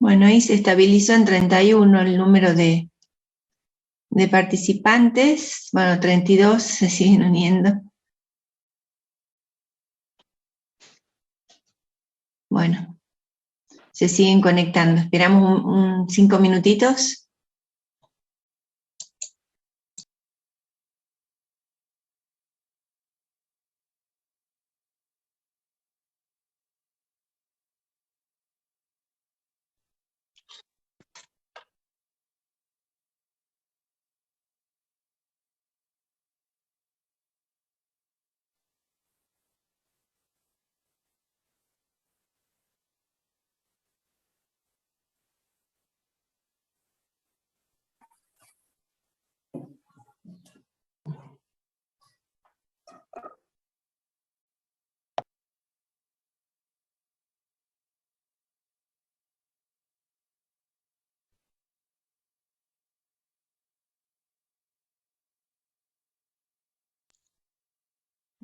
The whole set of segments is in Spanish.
Bueno, ahí se estabilizó en 31 el número de participantes. Bueno, 32 se siguen uniendo. Bueno, se siguen conectando. Esperamos 5 minutitos.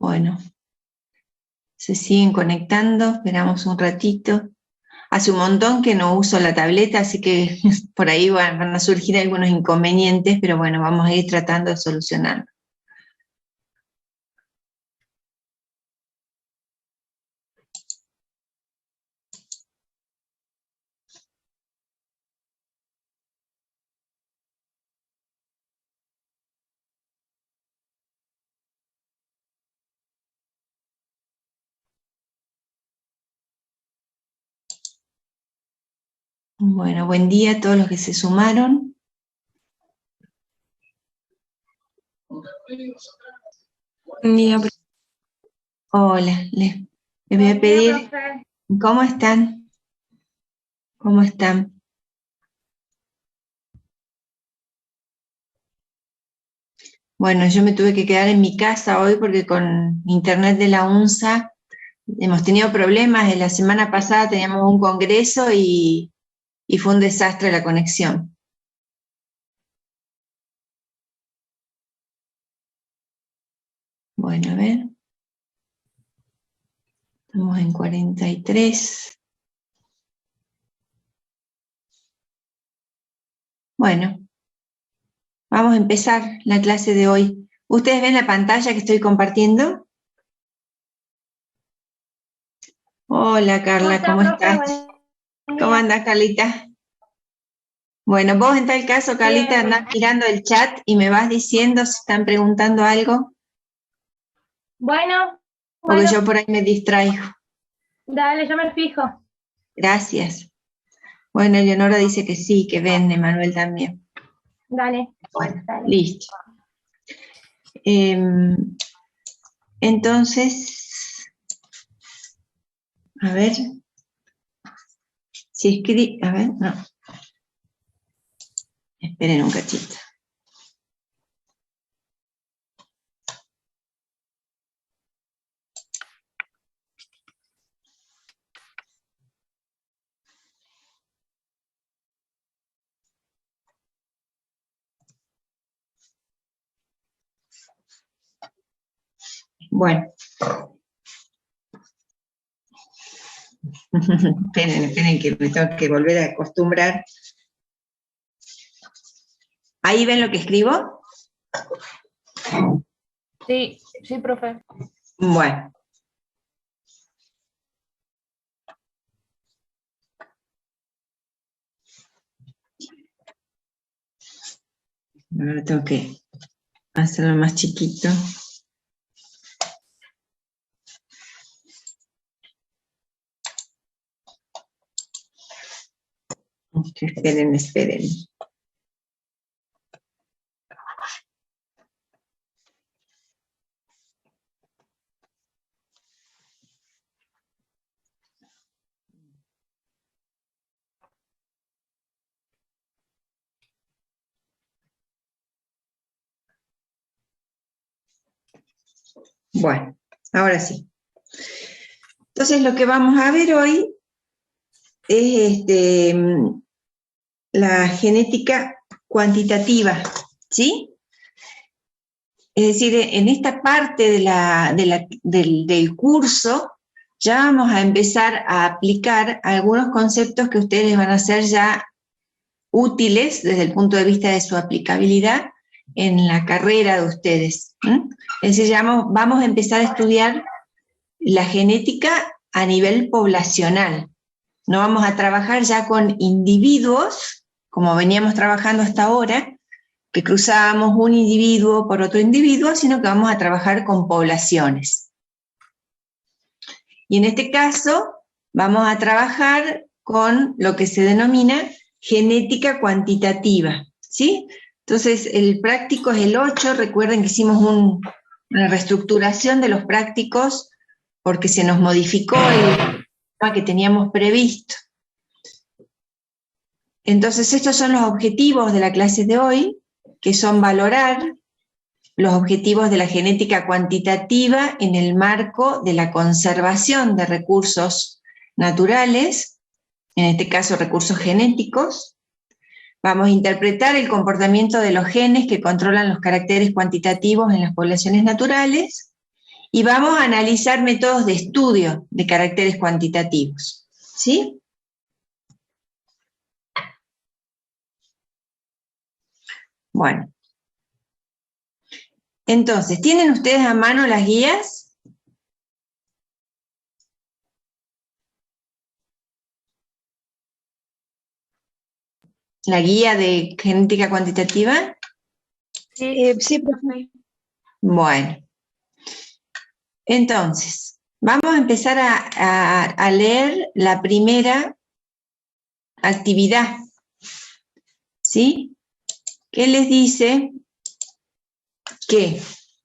Bueno, se siguen conectando, esperamos un ratito. Hace un montón que no uso la tableta, así que por ahí van a surgir algunos inconvenientes, pero bueno, vamos a ir tratando de solucionarlo. Bueno, buen día a todos los que se sumaron. Buen día. Hola, les voy a pedir, ¿cómo están? ¿Cómo están? Bueno, yo me tuve que quedar en mi casa hoy porque con internet de la UNSA hemos tenido problemas. La semana pasada teníamos un congreso y fue un desastre la conexión. Bueno, a ver. Estamos en 43. Bueno, vamos a empezar la clase de hoy. ¿Ustedes ven la pantalla que estoy compartiendo? Hola, Carla, ¿cómo estás? ¿Cómo andas, Carlita? Bueno, vos en tal caso, Carlita, andás mirando el chat y me vas diciendo si están preguntando algo. Bueno. Porque yo por ahí me distraigo. Dale, yo me fijo. Gracias. Bueno, Eleonora dice que sí, que ven, Emanuel también. Dale. Bueno, dale. Listo. Entonces, a ver, si escribe, a ver, no. Esperen un cachito. Bueno. Esperen que me tengo que volver a acostumbrar. ¿Ahí ven lo que escribo? Sí, profe. Bueno. Ahora tengo que hacerlo más chiquito. Esperen. Bueno, ahora sí. Entonces lo que vamos a ver hoy es la genética cuantitativa, ¿sí? Es decir, en esta parte del curso ya vamos a empezar a aplicar algunos conceptos que ustedes van a ser ya útiles desde el punto de vista de su aplicabilidad en la carrera de ustedes. Es decir, vamos a empezar a estudiar la genética a nivel poblacional. No vamos a trabajar ya con individuos, como veníamos trabajando hasta ahora, que cruzábamos un individuo por otro individuo, sino que vamos a trabajar con poblaciones. Y en este caso vamos a trabajar con lo que se denomina genética cuantitativa, ¿sí? Entonces el práctico es el 8, recuerden que hicimos una reestructuración de los prácticos porque se nos modificó el tema que teníamos previsto. Entonces estos son los objetivos de la clase de hoy, que son valorar los objetivos de la genética cuantitativa en el marco de la conservación de recursos naturales, en este caso recursos genéticos. Vamos a interpretar el comportamiento de los genes que controlan los caracteres cuantitativos en las poblaciones naturales y vamos a analizar métodos de estudio de caracteres cuantitativos. ¿Sí? Bueno. Entonces, ¿tienen ustedes a mano las guías? ¿La guía de genética cuantitativa? Sí, profe. Bueno. Entonces, vamos a empezar a leer la primera actividad. ¿Sí? ¿Qué les dice? ¿Qué?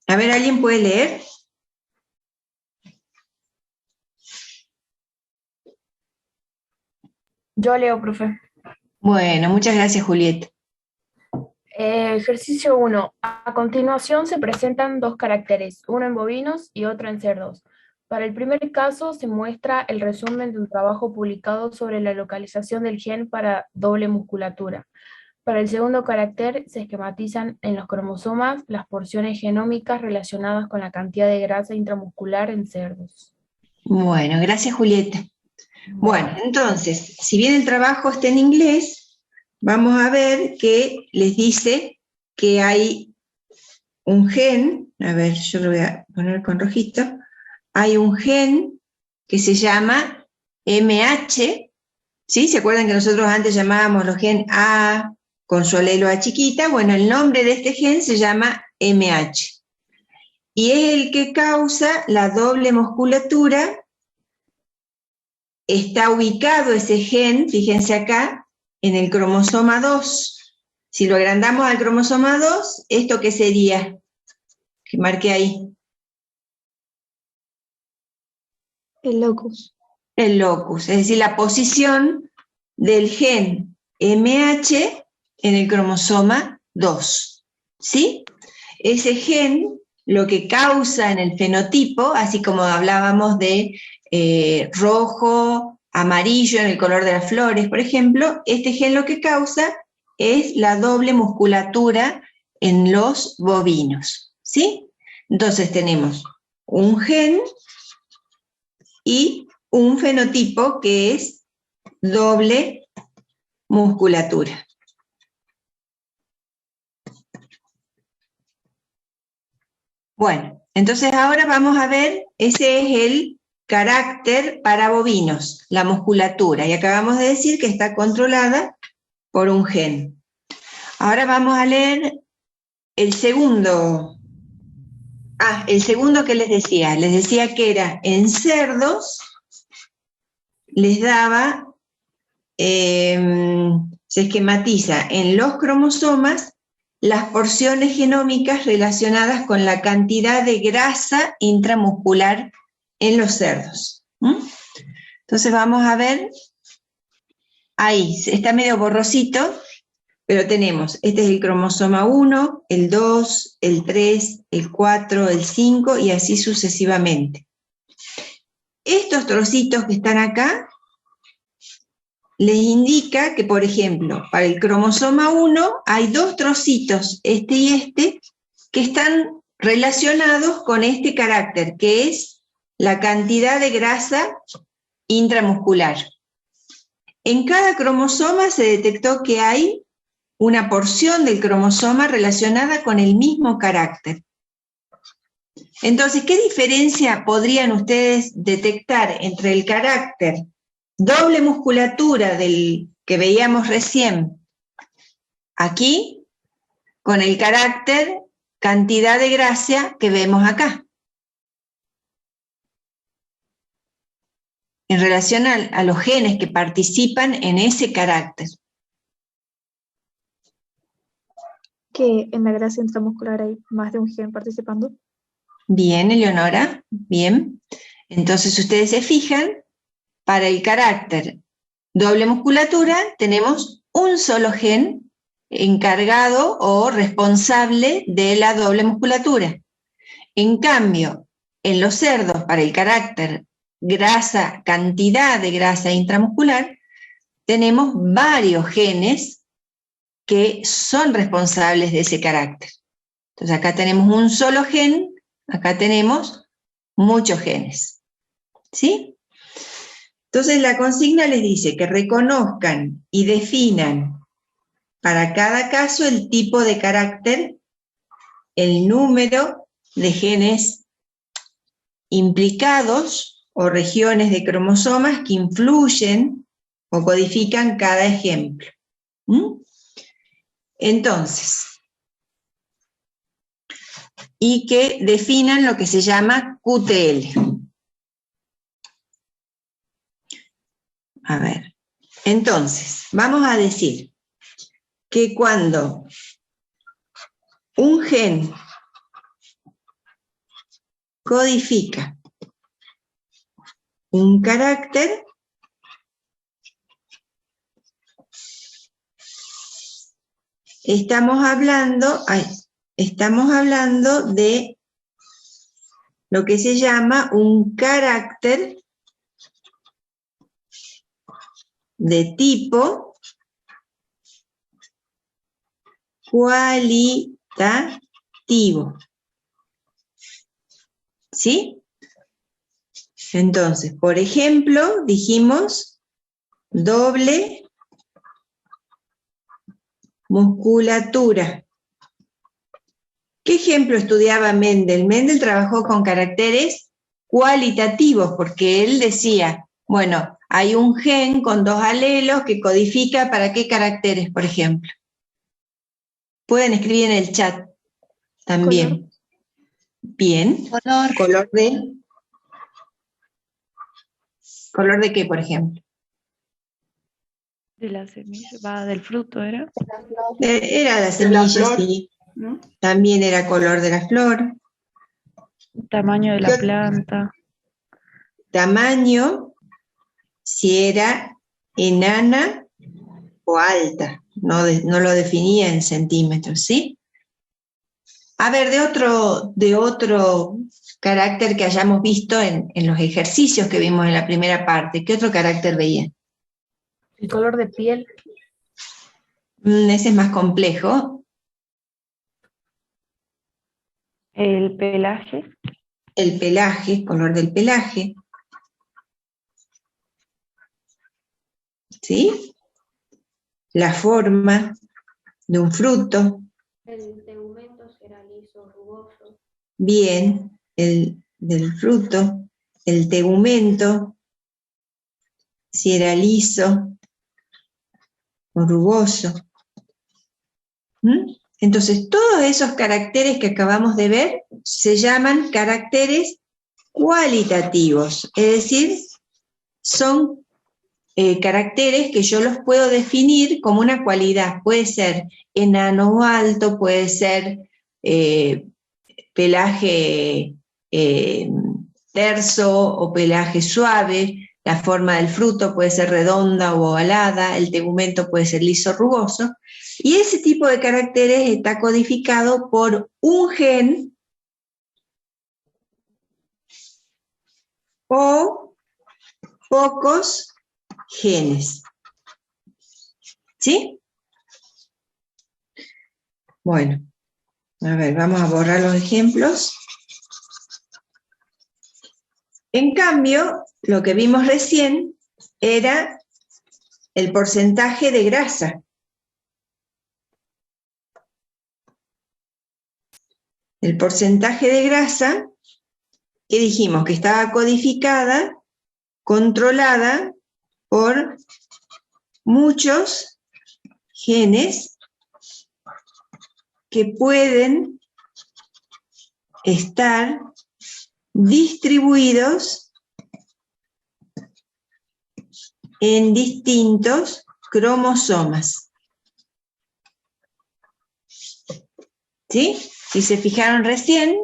A ver, ¿alguien puede leer? Yo leo, profe. Bueno, muchas gracias, Julieta. Ejercicio 1. A continuación se presentan dos caracteres, uno en bovinos y otro en cerdos. Para el primer caso se muestra el resumen de un trabajo publicado sobre la localización del gen para doble musculatura. Para el segundo carácter se esquematizan en los cromosomas las porciones genómicas relacionadas con la cantidad de grasa intramuscular en cerdos. Bueno, gracias, Julieta. Bueno, entonces, si bien el trabajo está en inglés, vamos a ver que les dice que hay un gen, a ver, yo lo voy a poner con rojito, hay un gen que se llama MH, ¿sí? ¿Se acuerdan que nosotros antes llamábamos los gen A con su alelo A chiquita? Bueno, el nombre de este gen se llama MH. Y es el que causa la doble musculatura. Está ubicado ese gen, fíjense acá, en el cromosoma 2. Si lo agrandamos al cromosoma 2, ¿esto qué sería? Que marqué ahí. El locus. El locus, es decir, la posición del gen MH en el cromosoma 2. ¿Sí? Ese gen lo que causa en el fenotipo, así como hablábamos de rojo, amarillo en el color de las flores, por ejemplo, este gen lo que causa es la doble musculatura en los bovinos, ¿sí? Entonces tenemos un gen y un fenotipo que es doble musculatura. Bueno, entonces ahora vamos a ver, ese es el carácter para bovinos, la musculatura, y acabamos de decir que está controlada por un gen. Ahora vamos a leer el segundo. El segundo que les decía que era en cerdos, les daba, se esquematiza en los cromosomas las porciones genómicas relacionadas con la cantidad de grasa intramuscular en los cerdos. Entonces vamos a ver, ahí, está medio borrosito, pero tenemos, este es el cromosoma 1, el 2, el 3, el 4, el 5 y así sucesivamente. Estos trocitos que están acá les indica que, por ejemplo, para el cromosoma 1 hay dos trocitos, este y este, que están relacionados con este carácter, que es la cantidad de grasa intramuscular. En cada cromosoma se detectó que hay una porción del cromosoma relacionada con el mismo carácter. Entonces, ¿qué diferencia podrían ustedes detectar entre el carácter doble musculatura del que veíamos recién aquí con el carácter cantidad de grasa que vemos acá? En relación a los genes que participan en ese carácter. Que en la grasa intramuscular hay más de un gen participando. Bien, Eleonora, bien. Entonces ustedes se fijan, para el carácter doble musculatura tenemos un solo gen encargado o responsable de la doble musculatura. En cambio, en los cerdos, para el carácter grasa, cantidad de grasa intramuscular, tenemos varios genes que son responsables de ese carácter. Entonces acá tenemos un solo gen, acá tenemos muchos genes. ¿Sí? Entonces la consigna les dice que reconozcan y definan para cada caso el tipo de carácter, el número de genes implicados o regiones de cromosomas que influyen o codifican cada ejemplo. Entonces, y que definan lo que se llama QTL. A ver, entonces, vamos a decir que cuando un gen codifica un carácter, estamos hablando de lo que se llama un carácter de tipo cualitativo. ¿Sí? Entonces, por ejemplo, dijimos doble musculatura. ¿Qué ejemplo estudiaba Mendel? Mendel trabajó con caracteres cualitativos, porque él decía, bueno, hay un gen con dos alelos que codifica para qué caracteres, por ejemplo. Pueden escribir en el chat también. Color. Bien. Color. ¿Color de qué, por ejemplo? De la semilla, va del fruto, ¿era? Era la semilla, sí. ¿No? También era color de la flor. Tamaño de la planta. Tamaño, si era enana o alta. No lo definía en centímetros, ¿sí? A ver, de otro carácter que hayamos visto en los ejercicios que vimos en la primera parte, ¿qué otro carácter veían? El color de piel. Ese es más complejo. El pelaje. El pelaje, color del pelaje. ¿Sí? La forma de un fruto. El tegumento será liso, rugoso. Bien, el del fruto. El tegumento, si era liso o rugoso. Entonces, todos esos caracteres que acabamos de ver se llaman caracteres cualitativos, es decir, son caracteres que yo los puedo definir como una cualidad. Puede ser enano o alto, puede ser pelaje terso o pelaje suave, la forma del fruto puede ser redonda o ovalada, el tegumento puede ser liso o rugoso, y ese tipo de caracteres está codificado por un gen o pocos genes. ¿Sí? Bueno, a ver, vamos a borrar los ejemplos. En cambio, lo que vimos recién era el porcentaje de grasa. El porcentaje de grasa, que dijimos que estaba codificada, controlada por muchos genes que pueden estar distribuidos en distintos cromosomas. ¿Sí? Si se fijaron recién,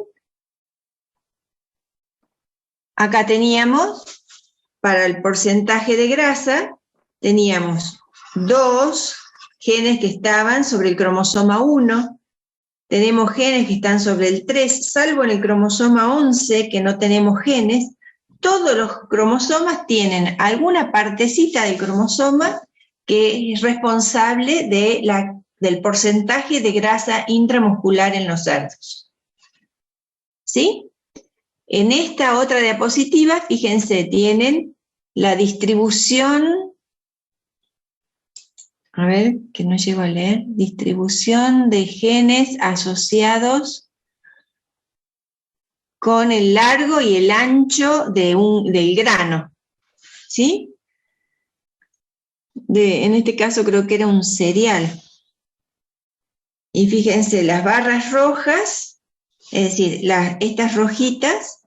acá teníamos, para el porcentaje de grasa, teníamos 2 genes que estaban sobre el cromosoma 1, tenemos genes que están sobre el 3, salvo en el cromosoma 11, que no tenemos genes. Todos los cromosomas tienen alguna partecita del cromosoma que es responsable del porcentaje de grasa intramuscular en los cerdos. ¿Sí? En esta otra diapositiva, fíjense, tienen la distribución, a ver, que no llego a leer, distribución de genes asociados con el largo y el ancho del grano, ¿sí? En este caso creo que era un cereal. Y fíjense, las barras rojas, es decir, estas rojitas,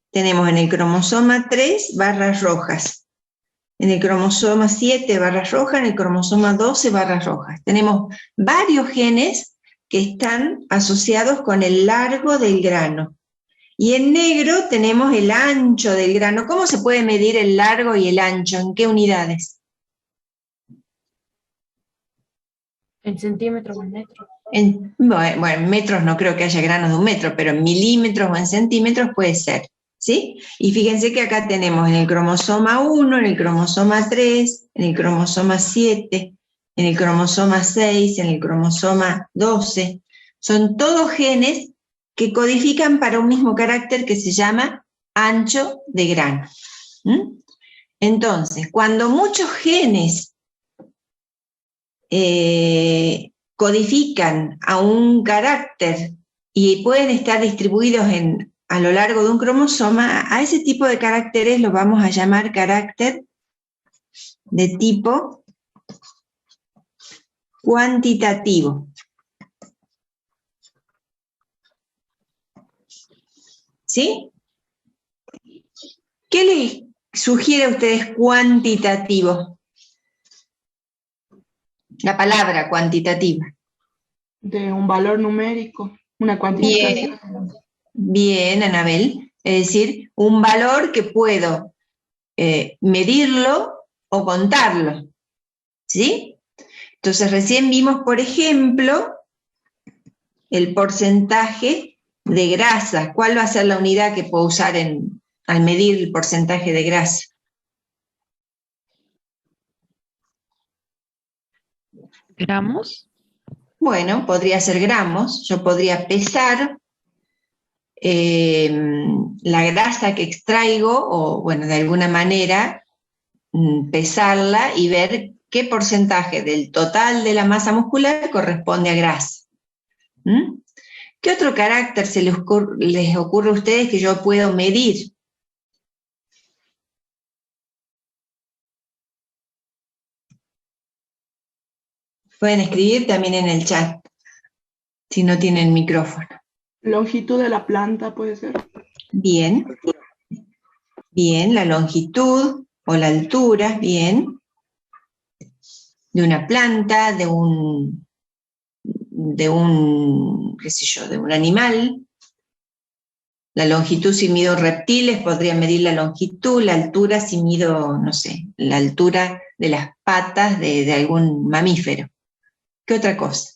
tenemos en el cromosoma 3 barras rojas, en el cromosoma 7 barras rojas, en el cromosoma 12 barras rojas. Tenemos varios genes que están asociados con el largo del grano. Y en negro tenemos el ancho del grano. ¿Cómo se puede medir el largo y el ancho? ¿En qué unidades? En centímetros o en metros. Bueno, en metros no creo que haya granos de 1 metro, pero en milímetros o en centímetros puede ser, ¿sí? Y fíjense que acá tenemos en el cromosoma 1, en el cromosoma 3, en el cromosoma 7, en el cromosoma 6, en el cromosoma 12. Son todos genes que codifican para un mismo carácter que se llama ancho de grano. Entonces, cuando muchos genes codifican a un carácter y pueden estar distribuidos a lo largo de un cromosoma, a ese tipo de caracteres los vamos a llamar carácter de tipo cuantitativo. ¿Sí? ¿Qué les sugiere a ustedes cuantitativo? La palabra cuantitativa. De un valor numérico, una cuantificación. Bien, Anabel. Es decir, un valor que puedo medirlo o contarlo. ¿Sí? Entonces recién vimos, por ejemplo, el porcentaje de grasa. ¿Cuál va a ser la unidad que puedo usar al medir el porcentaje de grasa? ¿Gramos? Bueno, podría ser gramos. Yo podría pesar la grasa que extraigo, o bueno, de alguna manera pesarla y ver qué porcentaje del total de la masa muscular corresponde a grasa. ¿Qué otro carácter les ocurre a ustedes que yo puedo medir? Pueden escribir también en el chat, si no tienen micrófono. Longitud de la planta puede ser. Bien. Bien, la longitud o la altura, bien. De una planta, de un qué sé yo, de un animal. La longitud, si mido reptiles, podría medir la longitud. La altura, si mido, no sé, la altura de las patas de algún mamífero. ¿Qué otra cosa?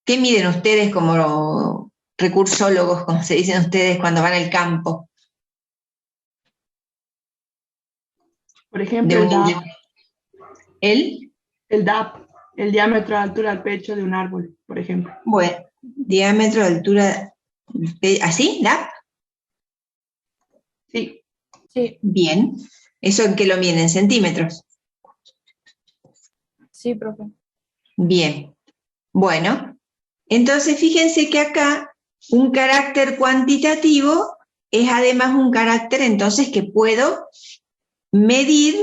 ¿Qué miden ustedes como recursólogos, como se dicen ustedes cuando van al campo? Por ejemplo, ¿El? El DAP, el diámetro de altura del pecho de un árbol, por ejemplo. Bueno, diámetro de altura, ¿así? ¿DAP? Sí. Sí, Bien. ¿Eso en qué lo miden? ¿En centímetros? sí, profe. Bien. Bueno, entonces fíjense que acá un carácter cuantitativo es además un carácter entonces que puedo medir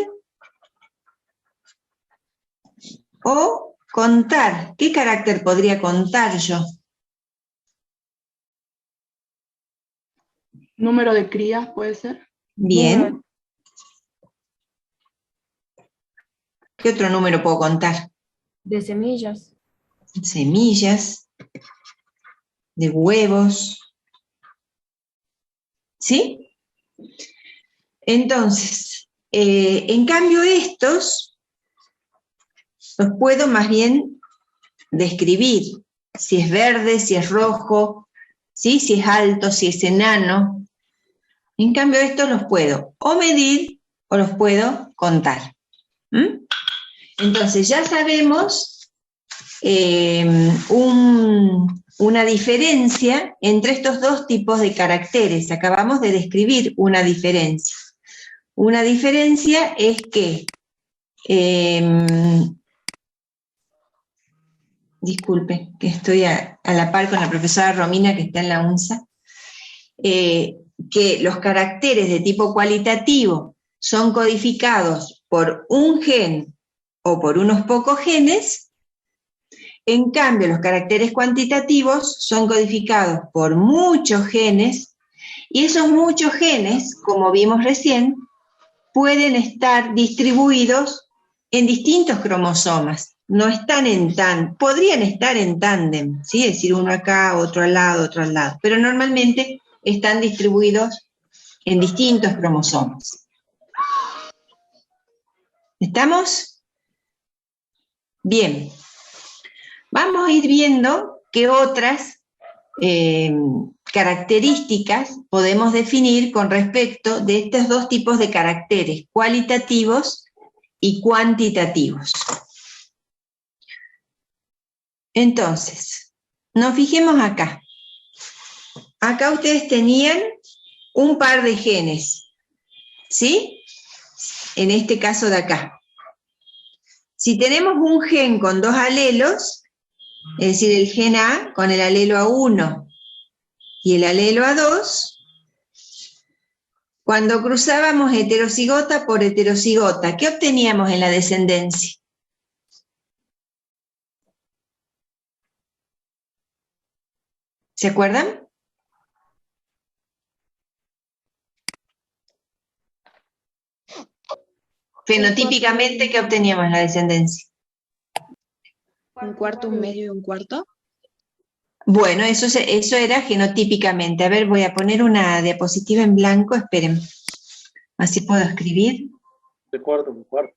o contar. ¿Qué carácter podría contar yo? Número de crías puede ser. Bien. ¿Qué otro número puedo contar? De semillas. Semillas, de huevos. ¿Sí? Entonces, en cambio estos los puedo más bien describir. Si es verde, si es rojo, ¿sí? Si es alto, si es enano. En cambio estos los puedo o medir o los puedo contar. ¿Mm? Entonces ya sabemos una diferencia entre estos dos tipos de caracteres. Acabamos de describir una diferencia. Una diferencia es que, disculpe, que estoy a la par con la profesora Romina que está en la UNSA, que los caracteres de tipo cualitativo son codificados por un gen o por unos pocos genes. En cambio, los caracteres cuantitativos son codificados por muchos genes, y esos muchos genes, como vimos recién, pueden estar distribuidos en distintos cromosomas. No están podrían estar en tándem, ¿sí? Es decir, uno acá, otro al lado, pero normalmente están distribuidos en distintos cromosomas. ¿Estamos? Bien. Vamos a ir viendo qué otras características podemos definir con respecto de estos dos tipos de caracteres, cualitativos y cuantitativos. Entonces, nos fijemos acá. Acá ustedes tenían un par de genes, ¿sí? En este caso de acá. Si tenemos un gen con dos alelos, es decir, el gen A con el alelo A1 y el alelo A2, cuando cruzábamos heterocigota por heterocigota, ¿qué obteníamos en la descendencia? ¿Se acuerdan? Fenotípicamente, ¿qué obteníamos en la descendencia? Un cuarto, un medio y un cuarto. Bueno, eso era genotípicamente. A ver, voy a poner una diapositiva en blanco, esperen. Así puedo escribir. 3/4, un cuarto.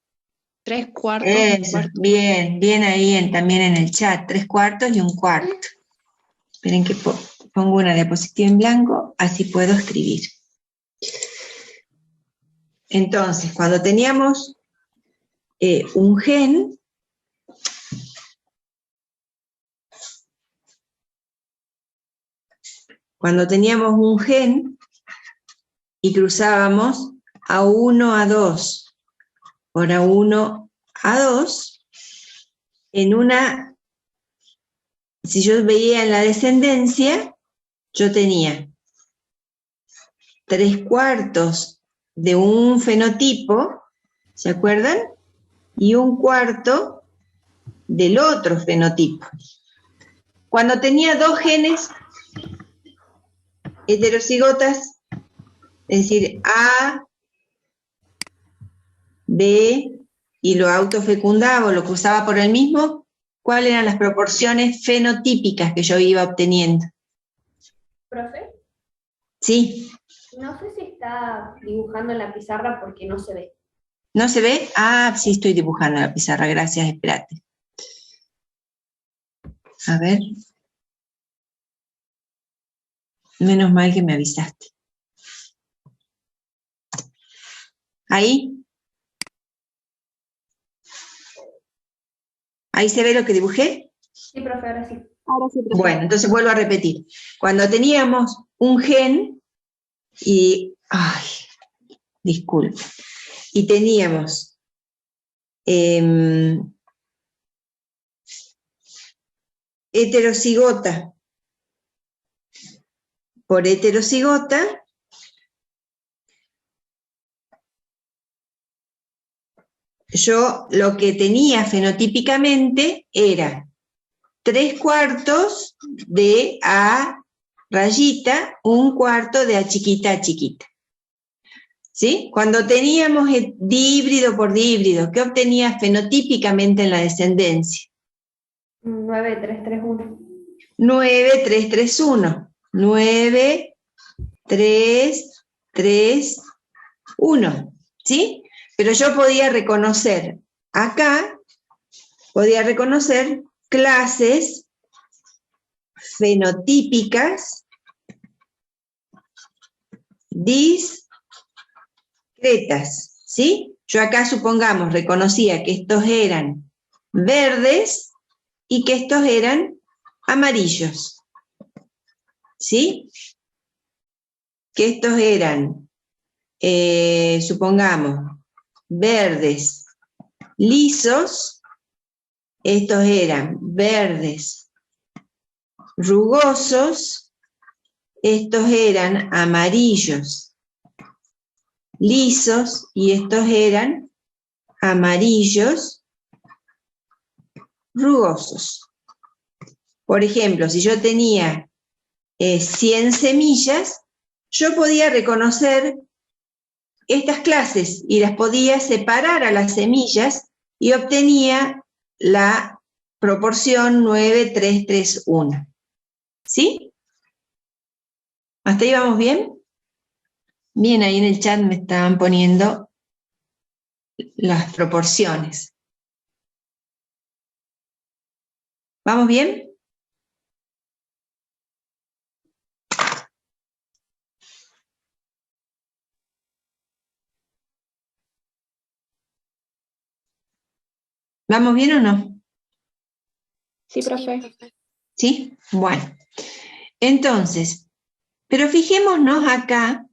3/4, un Eso, cuarto. bien, bien ahí también en el chat. 3/4 y un cuarto. Esperen que pongo una diapositiva en blanco, así puedo escribir. Entonces, cuando teníamos un gen, y cruzábamos A1, A2 por A1, A2, si yo veía en la descendencia, yo tenía 3/4 de un fenotipo, ¿se acuerdan? Y un cuarto del otro fenotipo. Cuando tenía dos genes heterocigotas, es decir, A, B, y lo autofecundaba o lo cruzaba por el mismo, ¿cuáles eran las proporciones fenotípicas que yo iba obteniendo? ¿Profe? Sí. No sé si está dibujando en la pizarra porque no se ve. ¿No se ve? Ah, sí, estoy dibujando en la pizarra, gracias, espérate. A ver. Menos mal que me avisaste. ¿Ahí? ¿Ahí se ve lo que dibujé? Sí, profe, ahora sí. Ahora sí, profe. Bueno, entonces vuelvo a repetir. Cuando teníamos un gen y Ay, disculpe. Y teníamos heterocigota por heterocigota, yo lo que tenía fenotípicamente era 3/4 de A rayita, 1/4 de A chiquita a chiquita. ¿Sí? Cuando teníamos dihíbrido por dihíbrido, ¿qué obtenía fenotípicamente en la descendencia? 9, 3, 3, 1. 9, 3, 3, 1. 9, 3, 3, 1. ¿Sí? Pero yo podía reconocer acá, clases fenotípicas discretas, ¿sí? Yo acá, supongamos, reconocía que estos eran verdes y que estos eran amarillos, ¿sí? Que estos eran, supongamos, verdes lisos, estos eran verdes rugosos, estos eran amarillos lisos y estos eran amarillos rugosos. Por ejemplo, si yo tenía 100 semillas, yo podía reconocer estas clases y las podía separar a las semillas y obtenía la proporción 9, 3, 3, 1. ¿Sí? ¿Hasta ahí vamos bien? Bien, ahí en el chat me estaban poniendo las proporciones. ¿Vamos bien? ¿Vamos bien o no? Sí, profe. ¿Sí? Bueno. Entonces, pero fijémonos acá,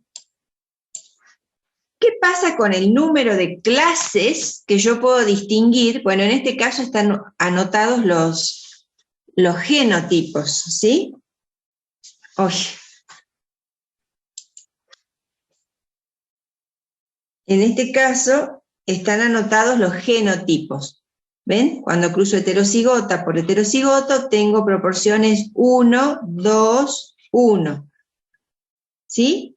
¿qué pasa con el número de clases que yo puedo distinguir? Bueno, en este caso están anotados los genotipos, ¿sí? Oye. En este caso están anotados los genotipos. ¿Ven? Cuando cruzo heterocigota por heterocigoto, tengo proporciones 1, 2, 1. ¿Sí?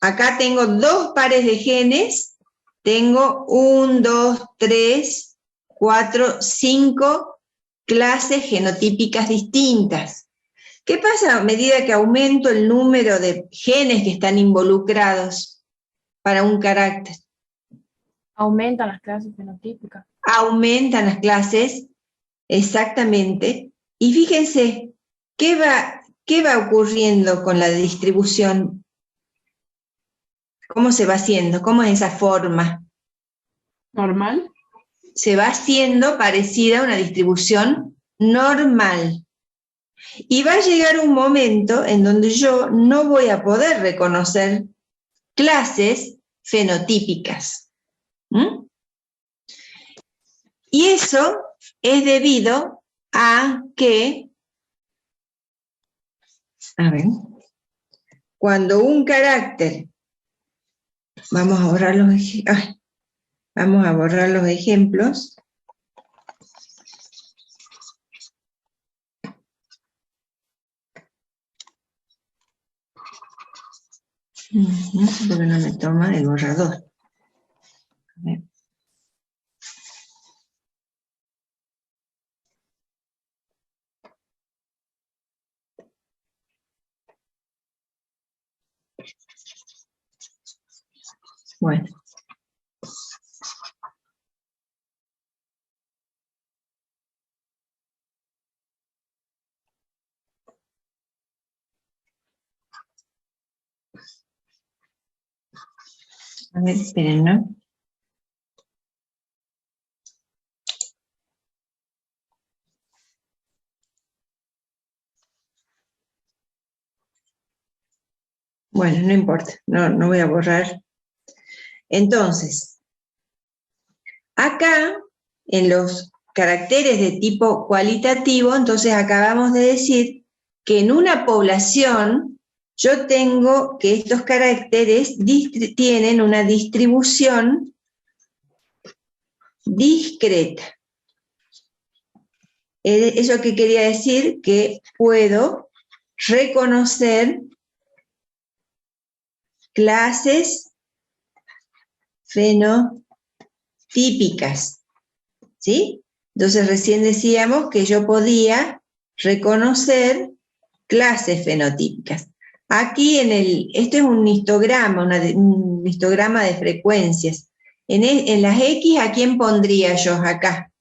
Acá tengo 2 pares de genes, tengo 1, 2, 3, 4, 5 clases genotípicas distintas. ¿Qué pasa a medida que aumento el número de genes que están involucrados para un carácter? Aumentan las clases fenotípicas. Aumentan las clases, exactamente. Y fíjense, ¿qué va ocurriendo con la distribución? ¿Cómo se va haciendo? ¿Cómo es esa forma? ¿Normal? Se va haciendo parecida a una distribución normal. Y va a llegar un momento en donde yo no voy a poder reconocer clases fenotípicas. ¿Mm? Y eso es debido a que, a ver, cuando un carácter, vamos a borrar los ejemplos. No sé por qué no me toma el borrador. A ver. Bueno. A ver, esperen, ¿no? Bueno, no importa, no voy a borrar. Entonces, acá, en los caracteres de tipo cualitativo, entonces acabamos de decir que en una población yo tengo que estos caracteres tienen una distribución discreta. ¿Eso qué quería decir? Que puedo reconocer clases fenotípicas, ¿sí? Entonces recién decíamos que yo podía reconocer clases fenotípicas. Aquí esto es un histograma, un histograma de frecuencias. En las X, ¿a quién pondría yo acá?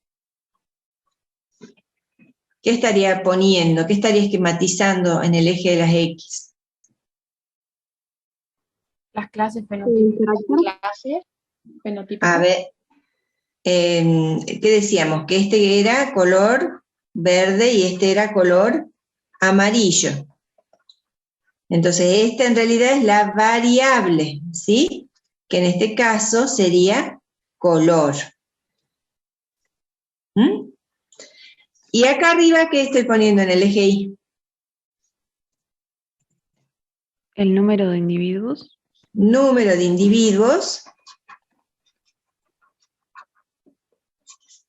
¿Qué estaría poniendo? ¿Qué estaría esquematizando en el eje de las X? Las clases fenotípicas. Clase fenotípica. A ver, ¿qué decíamos? Que este era color verde y este era color amarillo. Entonces, esta en realidad es la variable, ¿sí? Que en este caso sería color. ¿Mm? Y acá arriba, ¿qué estoy poniendo en el eje Y? El número de individuos. Número de individuos.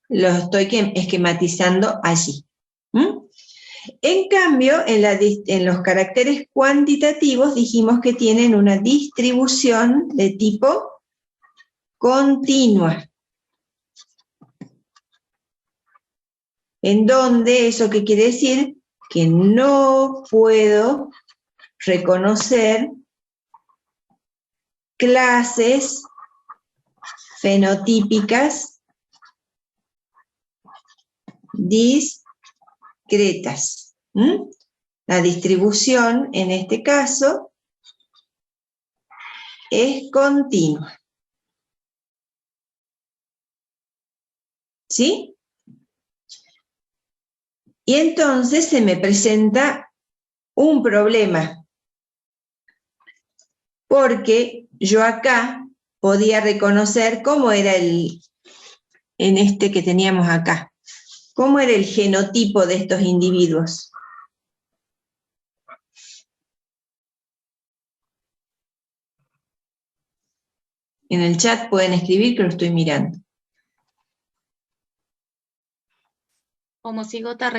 Lo estoy esquematizando allí. ¿Mm? En cambio, en los caracteres cuantitativos dijimos que tienen una distribución de tipo continua. En donde, ¿eso qué quiere decir? Que no puedo reconocer clases fenotípicas discretas. ¿Mm? La distribución, en este caso, es continua. ¿Sí? Y entonces se me presenta un problema, porque yo acá podía reconocer cómo era en este que teníamos acá, cómo era el genotipo de estos individuos. En el chat pueden escribir que lo estoy mirando. Homocigota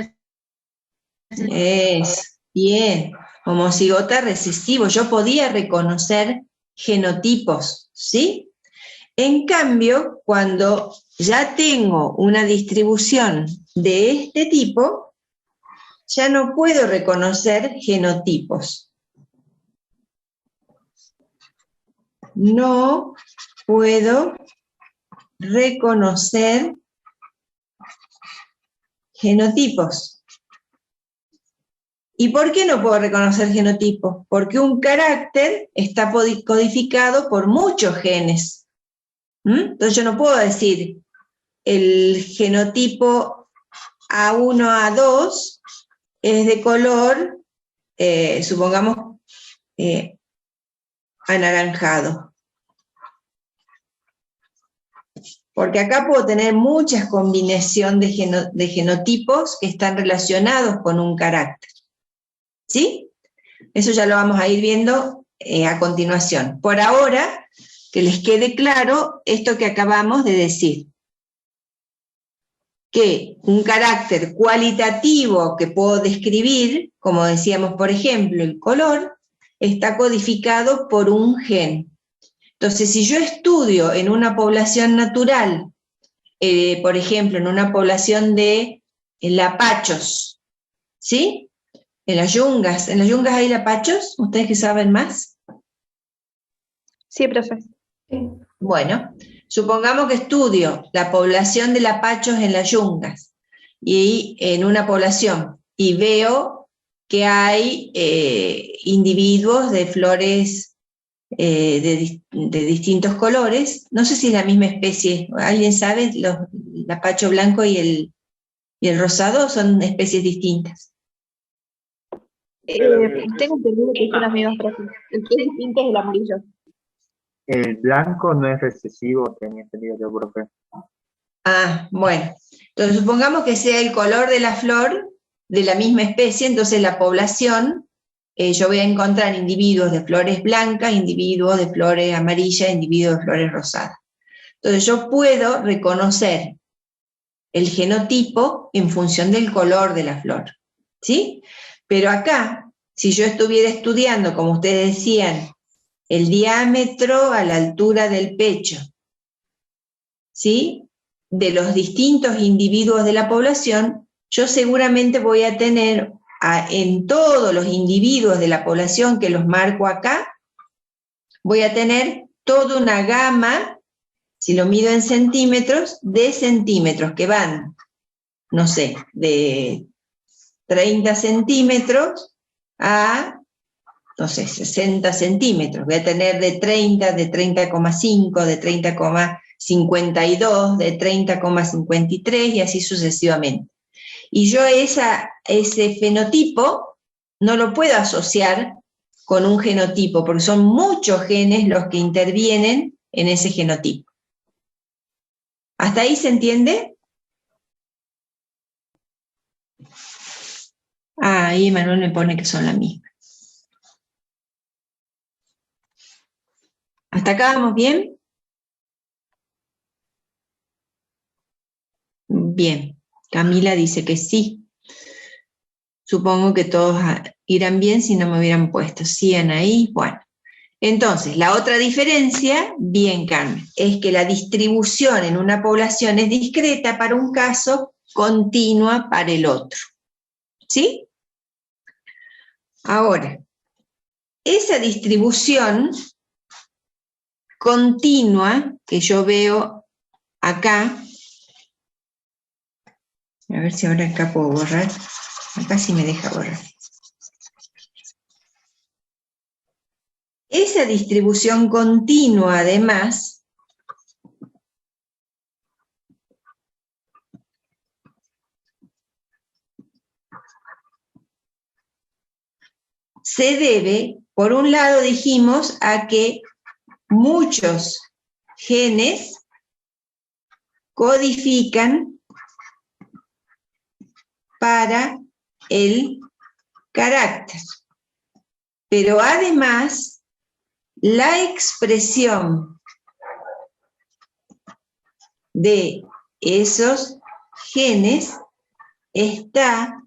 Es, bien, homocigota recesivo, yo podía reconocer genotipos, ¿sí? En cambio, cuando ya tengo una distribución de este tipo, ya no puedo reconocer genotipos. No puedo reconocer genotipos. ¿Y por qué no puedo reconocer genotipos? Porque un carácter está codificado por muchos genes. Entonces yo no puedo decir el genotipo A1, A2 es de color, supongamos, anaranjado. Porque acá puedo tener muchas combinaciones de genotipos que están relacionados con un carácter. ¿Sí? Eso ya lo vamos a ir viendo a continuación. Por ahora, que les quede claro esto que acabamos de decir. Que un carácter cualitativo que puedo describir, como decíamos, por ejemplo, el color, está codificado por un gen. Entonces, si yo estudio en una población natural, por ejemplo, en una población de lapachos, ¿sí? En las yungas hay lapachos, ¿ustedes que saben más? Sí, profe. Bueno, supongamos que estudio la población de lapachos en las yungas, y en una población, y veo que hay individuos de flores de distintos colores, no sé si es la misma especie, ¿alguien sabe? Los lapacho blanco y el rosado son especies distintas. Tengo entendido que son las mismas frases. El que es distinto es el amarillo. El blanco no es recesivo, tenía entendido yo, profe. Ah, bueno. Entonces supongamos que sea el color de la flor de la misma especie, entonces la población, yo voy a encontrar individuos de flores blancas, individuos de flores amarillas, individuos de flores rosadas. Entonces yo puedo reconocer el genotipo en función del color de la flor, ¿sí? Pero acá, si yo estuviera estudiando, como ustedes decían, el diámetro a la altura del pecho, ¿sí?, de los distintos individuos de la población, yo seguramente voy a tener en todos los individuos de la población que los marco acá, voy a tener toda una gama, si lo mido en centímetros, de centímetros que van, no sé, de 30 centímetros a, no sé, 60 centímetros. Voy a tener de 30, de 30,5, de 30,52, de 30,53 y así sucesivamente. Y yo ese fenotipo no lo puedo asociar con un genotipo, porque son muchos genes los que intervienen en ese genotipo. ¿Hasta ahí se entiende? Ah, ahí Manuel me pone que son la misma. ¿Hasta acá vamos bien? Bien. Camila dice que sí. Supongo que todos irán bien si no me hubieran puesto. Sí, Anaí. Bueno. Entonces, la otra diferencia, bien Carmen, es que la distribución en una población es discreta para un caso, continua para el otro. ¿Sí? Ahora, esa distribución continua que yo veo acá, a ver si ahora acá puedo borrar, acá sí me deja borrar. Esa distribución continua, además, se debe, por un lado dijimos, a que muchos genes codifican para el carácter. Pero además, la expresión de esos genes está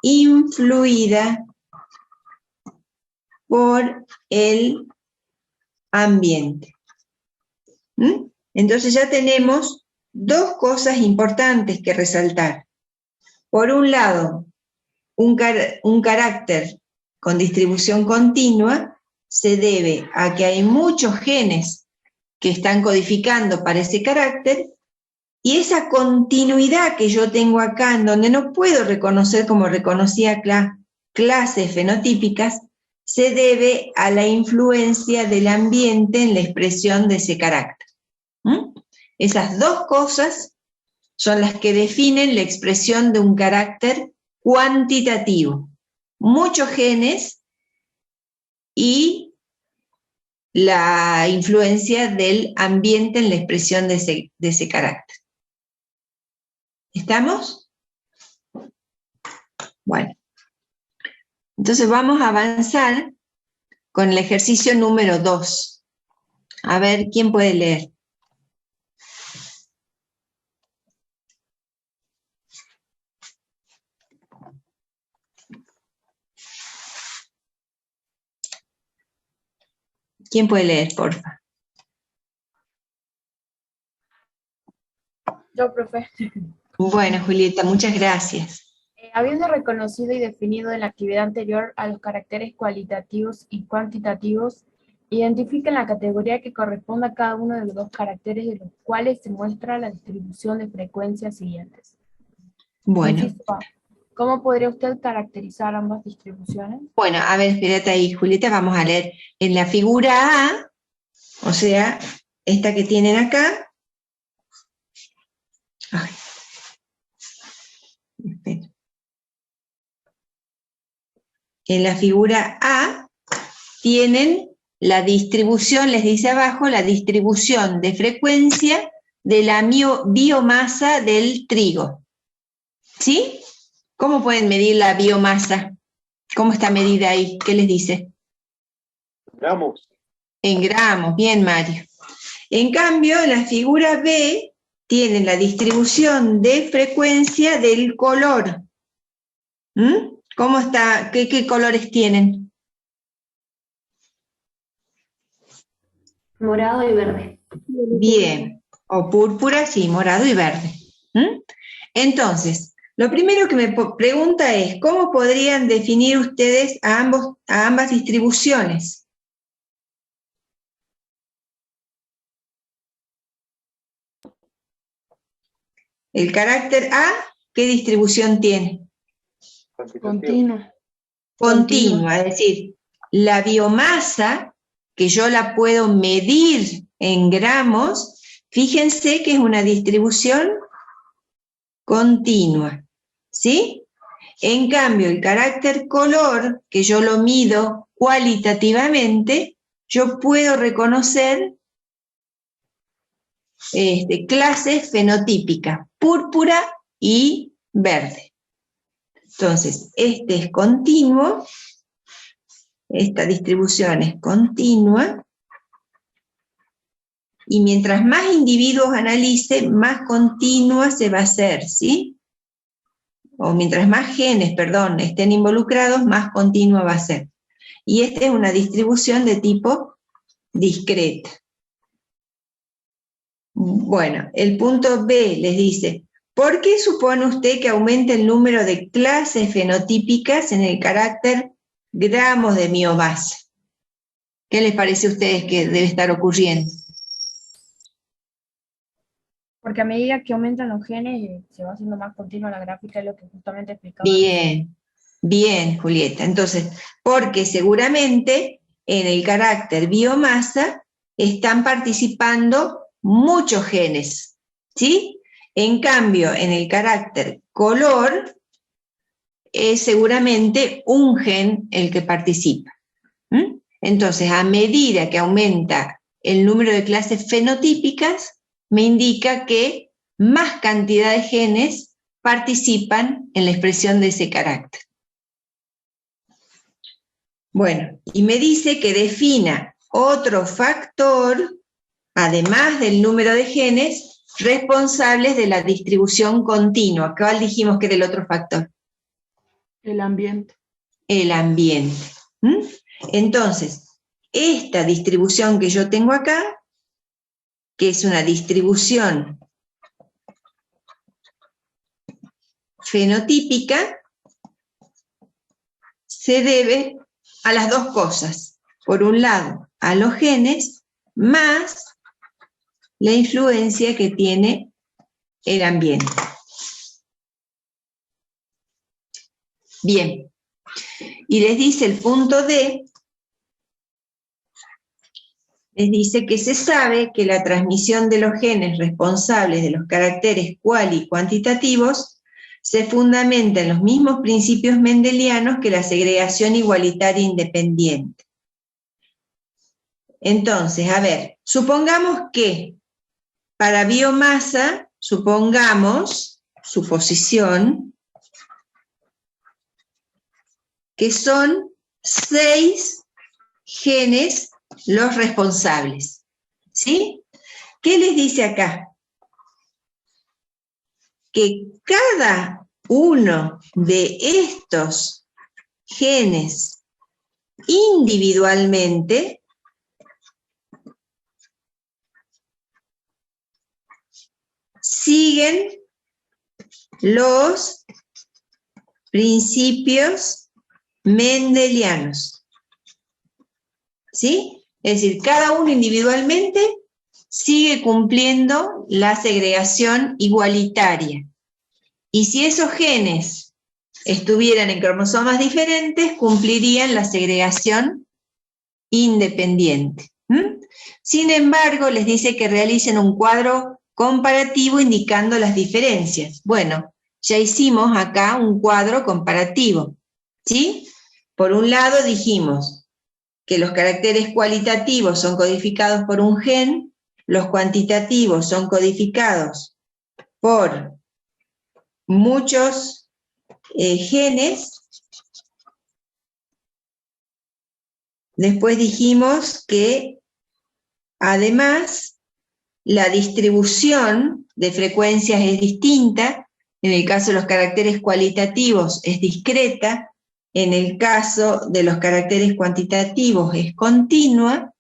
influida por el ambiente. Entonces ya tenemos dos cosas importantes que resaltar. Por un lado, un carácter con distribución continua se debe a que hay muchos genes que están codificando para ese carácter, y esa continuidad que yo tengo acá, en donde no puedo reconocer como reconocía clases fenotípicas, se debe a la influencia del ambiente en la expresión de ese carácter. Esas dos cosas son las que definen la expresión de un carácter cuantitativo. Muchos genes y la influencia del ambiente en la expresión de ese carácter. ¿Estamos? Bueno. Entonces vamos a avanzar con el ejercicio número 2. A ver, ¿quién puede leer? ¿Quién puede leer, porfa? Yo, profe. Bueno, Julieta, muchas gracias. Habiendo reconocido y definido en la actividad anterior a los caracteres cualitativos y cuantitativos, identifiquen la categoría que corresponda a cada uno de los dos caracteres de los cuales se muestra la distribución de frecuencias siguientes. Bueno. Inciso A. ¿Cómo podría usted caracterizar ambas distribuciones? Bueno, a ver, espérate ahí, Julieta, vamos a leer. En la figura A, o sea, esta que tienen acá. Ay. Espera. en la figura A, tienen la distribución, les dice abajo, la distribución de frecuencia de la biomasa del trigo. ¿Sí? ¿Cómo pueden medir la biomasa? ¿Cómo está medida ahí? ¿Qué les dice? Gramos. En gramos, bien, Mario. En cambio, en la figura B tienen la distribución de frecuencia del color. ¿Cómo está? ¿Qué colores tienen? Morado y verde. Bien. O púrpura, sí, morado y verde. Entonces, lo primero que me pregunta es, ¿cómo podrían definir ustedes a ambas distribuciones? El carácter A, ¿qué distribución tiene? Continua. Continua, es decir, la biomasa, que yo la puedo medir en gramos, fíjense que es una distribución continua, ¿sí? En cambio, el carácter color, que yo lo mido cualitativamente, yo puedo reconocer clases fenotípicas, púrpura y verde. Entonces, este es continuo, esta distribución es continua, y mientras más individuos analice, más continua se va a hacer, ¿sí? O mientras más genes, estén involucrados, más continua va a ser. Y esta es una distribución de tipo discreta. Bueno, el punto B les dice, ¿por qué supone usted que aumenta el número de clases fenotípicas en el carácter gramos de biomasa? ¿Qué les parece a ustedes que debe estar ocurriendo? Porque a medida que aumentan los genes, se va haciendo más continua la gráfica, es lo que justamente explicaba. Bien, bien, Julieta. Entonces, porque seguramente en el carácter biomasa están participando muchos genes, ¿sí? En cambio, en el carácter color, es seguramente un gen el que participa. Entonces, a medida que aumenta el número de clases fenotípicas, me indica que más cantidad de genes participan en la expresión de ese carácter. Bueno, y me dice que defina otro factor, además del número de genes, responsables de la distribución continua. ¿Cuál dijimos que era el otro factor? El ambiente. El ambiente. Entonces, esta distribución que yo tengo acá, que es una distribución fenotípica, se debe a las dos cosas. Por un lado, a los genes, más la influencia que tiene el ambiente. Bien. Y les dice el punto D, les dice que se sabe que la transmisión de los genes responsables de los caracteres cual y cuantitativos se fundamenta en los mismos principios mendelianos que la segregación igualitaria independiente. Entonces, a ver, supongamos que para biomasa, supongamos, suposición, que son 6 genes los responsables, ¿sí? ¿Qué les dice acá? Que cada uno de estos genes individualmente siguen los principios mendelianos, ¿sí? Es decir, cada uno individualmente sigue cumpliendo la segregación igualitaria. Y si esos genes estuvieran en cromosomas diferentes, cumplirían la segregación independiente. Sin embargo, les dice que realicen un cuadro comparativo indicando las diferencias. Bueno, ya hicimos acá un cuadro comparativo, ¿sí? por un lado dijimos que los caracteres cualitativos son codificados por un gen, los cuantitativos son codificados por muchos genes. Después dijimos que además la distribución de frecuencias es distinta. En el caso de los caracteres cualitativos es discreta, en el caso de los caracteres cuantitativos es continua.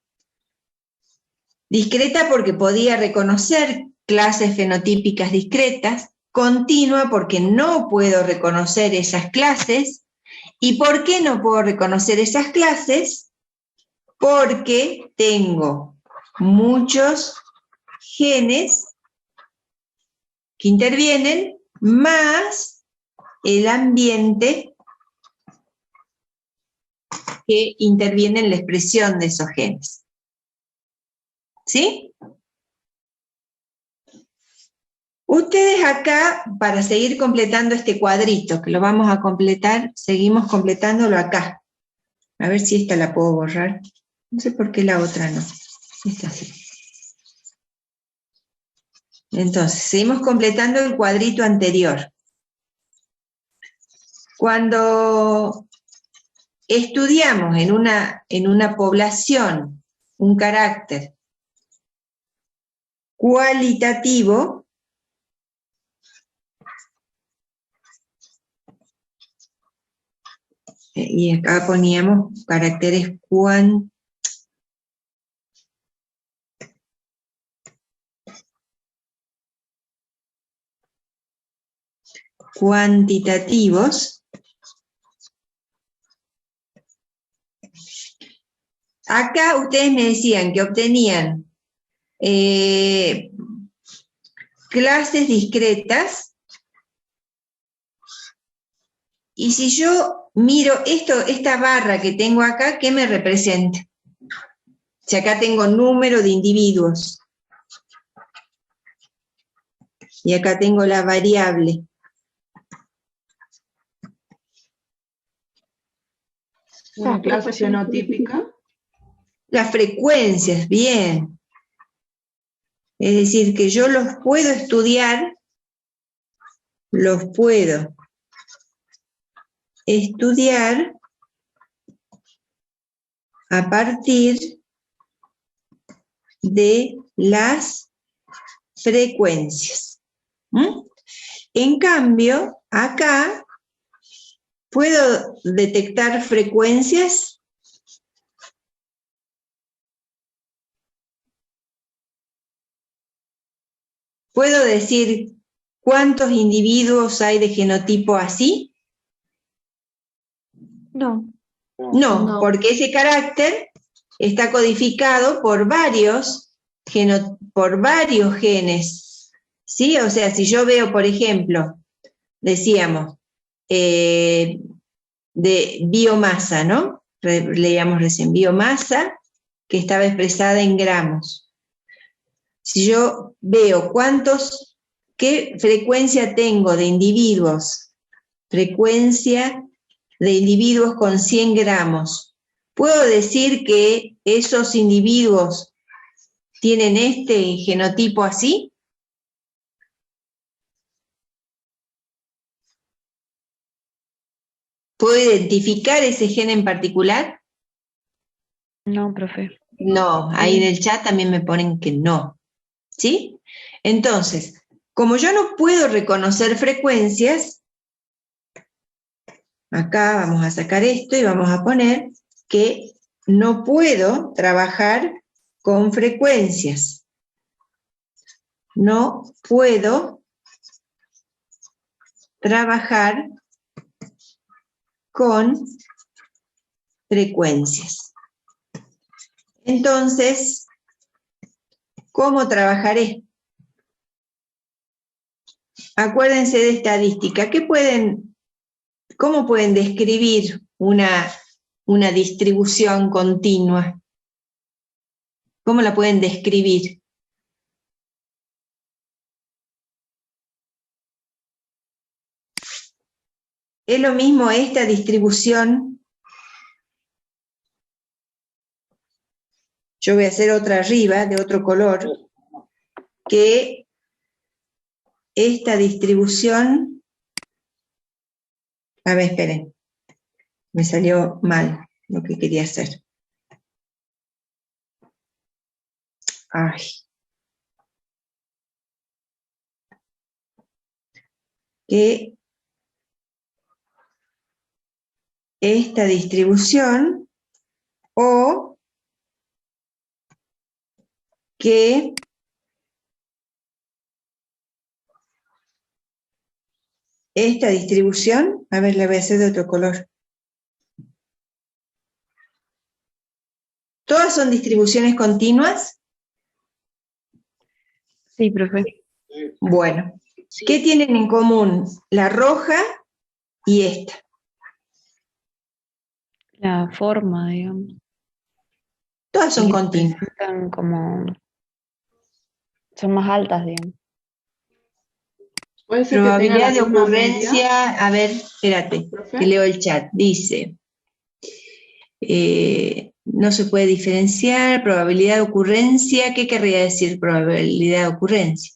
Discreta porque podía reconocer clases fenotípicas discretas, continua porque no puedo reconocer esas clases. ¿Y por qué no puedo reconocer esas clases? Porque tengo muchos genes que intervienen, más el ambiente que interviene en la expresión de esos genes. ¿Sí? Ustedes acá, para seguir completando este cuadrito, que lo vamos a completar, seguimos completándolo acá. A ver si esta la puedo borrar. No sé por qué la otra no. Esta sí. Entonces, seguimos completando el cuadrito anterior. Cuando estudiamos en una población un carácter cualitativo, y acá poníamos caracteres cuantitativos. Acá ustedes me decían que obtenían clases discretas, y si yo miro esta barra que tengo acá, ¿qué me representa? Si acá tengo número de individuos, y acá tengo la variable. Una clase fenotípica. Las frecuencias, bien. Es decir, que yo los puedo estudiar a partir de las frecuencias. En cambio, acá puedo detectar frecuencias ¿puedo decir cuántos individuos hay de genotipo así? No. No, porque ese carácter está codificado por varios genes, ¿sí? O sea, si yo veo, por ejemplo, decíamos, de biomasa, ¿no? Leíamos recién, biomasa, que estaba expresada en gramos. Si yo veo qué frecuencia tengo de individuos, frecuencia de individuos con 100 gramos, ¿puedo decir que esos individuos tienen este genotipo así? ¿Puedo identificar ese gen en particular? No, profe. No, ahí en el chat también me ponen que no. ¿Sí? Entonces, como yo no puedo reconocer frecuencias, acá vamos a sacar esto y vamos a poner que no puedo trabajar con frecuencias. No puedo trabajar con frecuencias. Entonces, ¿cómo trabajaré? Acuérdense de estadística. ¿Cómo pueden describir una distribución continua? ¿Cómo la pueden describir? ¿Es lo mismo esta distribución yo voy a hacer otra arriba, de otro color, que esta distribución, a ver, esperen, me salió mal lo que quería hacer. Ay. Que esta distribución, o que esta distribución, a ver, la voy a hacer de otro color. ¿Todas son distribuciones continuas? Sí, profe. Bueno, ¿qué tienen en común la roja y esta? La forma, digamos. Todas son Y continuas. presentan como... Son más altas, digamos. Puede ser que tenga Probabilidad la de misma media, ocurrencia, a ver, espérate, profe. que leo el chat. Dice, no se puede diferenciar, probabilidad de ocurrencia, ¿qué querría decir probabilidad de ocurrencia?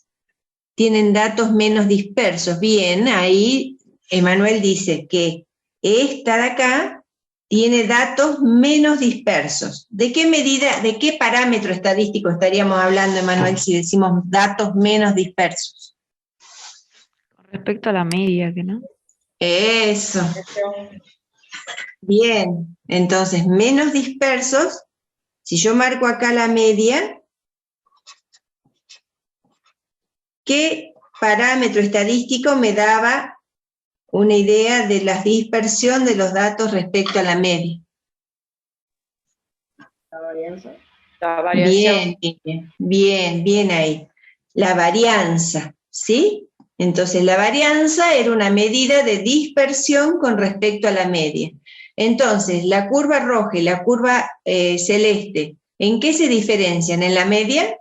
Tienen datos menos dispersos. Bien, ahí Emanuel dice que esta de acá tiene datos menos dispersos. ¿De qué medida, de qué parámetro estadístico estaríamos hablando, Emanuel, si decimos datos menos dispersos? Con respecto a la media, que no. Eso. Bien, entonces menos dispersos, si yo marco acá la media, ¿qué parámetro estadístico me daba una idea de la dispersión de los datos respecto a la media? La varianza. La variación. Bien ahí. La varianza, ¿sí? Entonces la varianza era una medida de dispersión con respecto a la media. Entonces, la curva roja y la curva celeste, ¿en qué se diferencian? ¿En la media?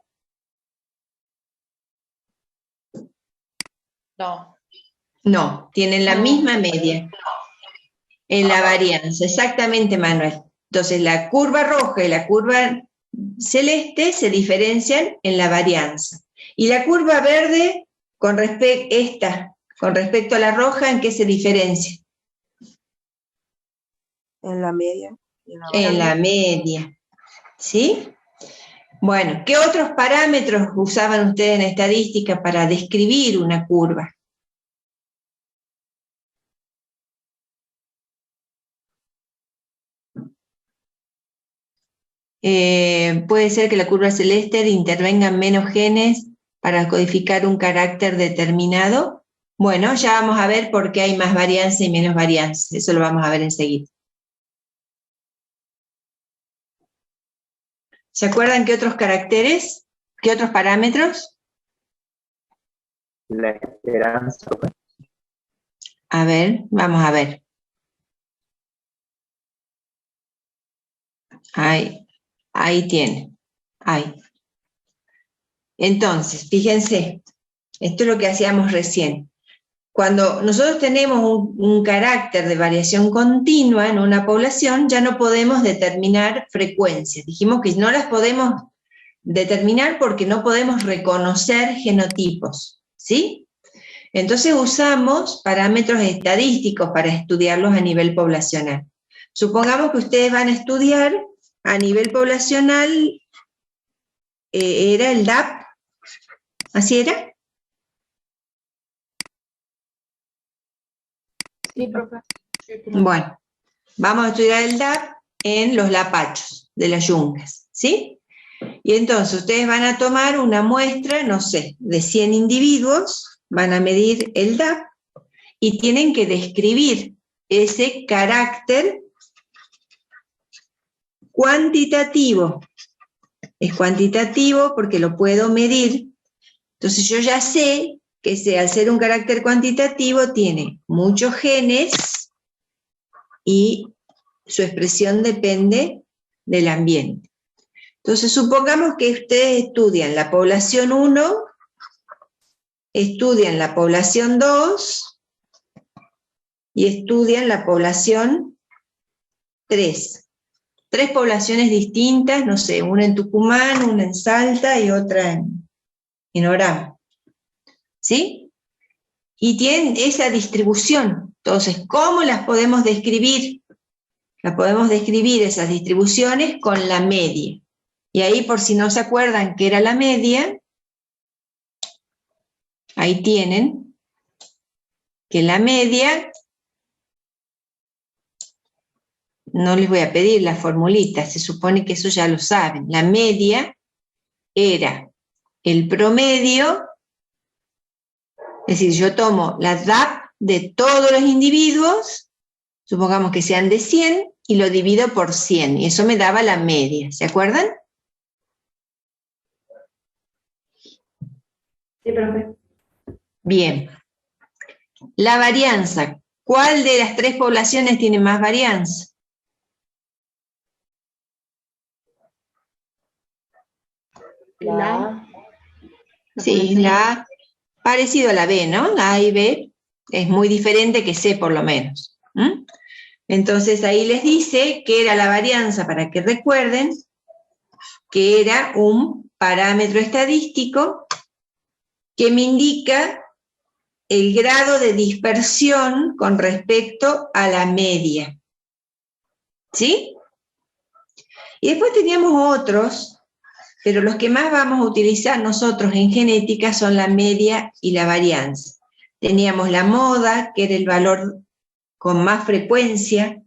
No. No, tienen la misma media. En la varianza, exactamente, Manuel. Entonces, la curva roja y la curva celeste se diferencian en la varianza. Y la curva verde, con respecto a la roja, ¿en qué se diferencia? En la media. En la media. ¿Sí? Bueno, ¿qué otros parámetros usaban ustedes en estadística para describir una curva? Puede ser que la curva celeste intervengan menos genes para codificar un carácter determinado. Bueno, ya vamos a ver por qué hay más varianza y menos varianza. Eso lo vamos a ver enseguida. ¿Se acuerdan qué otros caracteres? ¿Qué otros parámetros? La esperanza. A ver, vamos a ver. Ahí tiene. Ahí. Entonces, fíjense, esto es lo que hacíamos recién. Cuando nosotros tenemos un carácter de variación continua en una población, ya no podemos determinar frecuencias. Dijimos que no las podemos determinar porque no podemos reconocer genotipos, ¿sí? Entonces usamos parámetros estadísticos para estudiarlos a nivel poblacional. Supongamos que ustedes van a estudiar a nivel poblacional, ¿era el DAP? ¿Así era? Sí, profe. Bueno, vamos a estudiar el DAP en los lapachos de las yungas, ¿sí? Y entonces ustedes van a tomar una muestra, no sé, de 100 individuos, van a medir el DAP y tienen que describir ese carácter cuantitativo. Es cuantitativo porque lo puedo medir. Entonces yo ya sé que al ser un carácter cuantitativo tiene muchos genes y su expresión depende del ambiente. Entonces supongamos que ustedes estudian la población 1, estudian la población 2 y estudian la población 3. tres poblaciones distintas, no sé, una en Tucumán, una en Salta y otra en Orán. ¿Sí? Y tienen esa distribución. Entonces, ¿cómo las podemos describir? Las podemos describir esas distribuciones con la media. Y ahí, por si no se acuerdan qué era la media, ahí tienen que la media, no les voy a pedir la formulita, se supone que eso ya lo saben. La media era el promedio, es decir, yo tomo la DAP de todos los individuos, supongamos que sean de 100, y lo divido por 100, y eso me daba la media, ¿se acuerdan? Sí, profe. Bien. La varianza. ¿Cuál de las tres poblaciones tiene más varianza? La A. Sí, la A, parecido a la B, ¿no? La A y B es muy diferente que C por lo menos. ¿Mm? Entonces ahí les dice que era la varianza, para que recuerden, que era un parámetro estadístico que me indica el grado de dispersión con respecto a la media. ¿Sí? Y después teníamos otros, pero los que más vamos a utilizar nosotros en genética son la media y la varianza. Teníamos la moda, que era el valor con más frecuencia,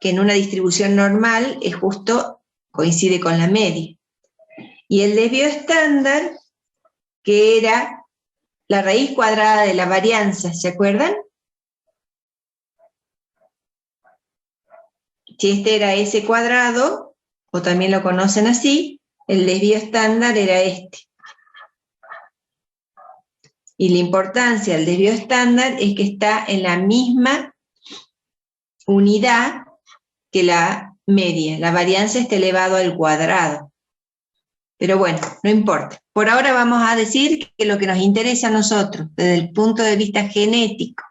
que en una distribución normal es justo, coincide con la media. Y el desvío estándar, que era la raíz cuadrada de la varianza, ¿se acuerdan? Si este era S cuadrado, o también lo conocen así, el desvío estándar era este. Y la importancia del desvío estándar es que está en la misma unidad que la media. La varianza está elevado al cuadrado. Pero bueno, no importa. Por ahora vamos a decir que lo que nos interesa a nosotros, desde el punto de vista genético,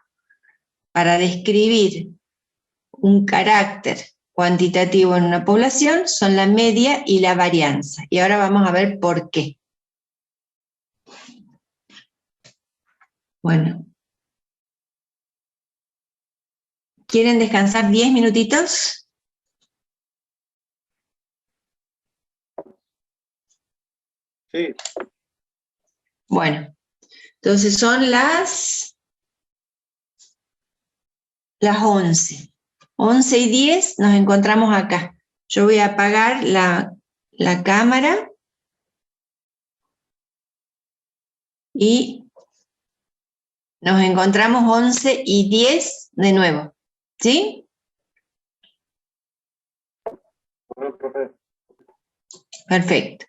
para describir un carácter cuantitativo en una población, son la media y la varianza. Y ahora vamos a ver por qué. Bueno. ¿Quieren descansar 10 minutitos? Sí. Bueno, entonces son las 11. 11 y 10 nos encontramos acá. Yo voy a apagar la cámara y nos encontramos 11 y 10 de nuevo. ¿Sí? Bueno, profe. Perfecto.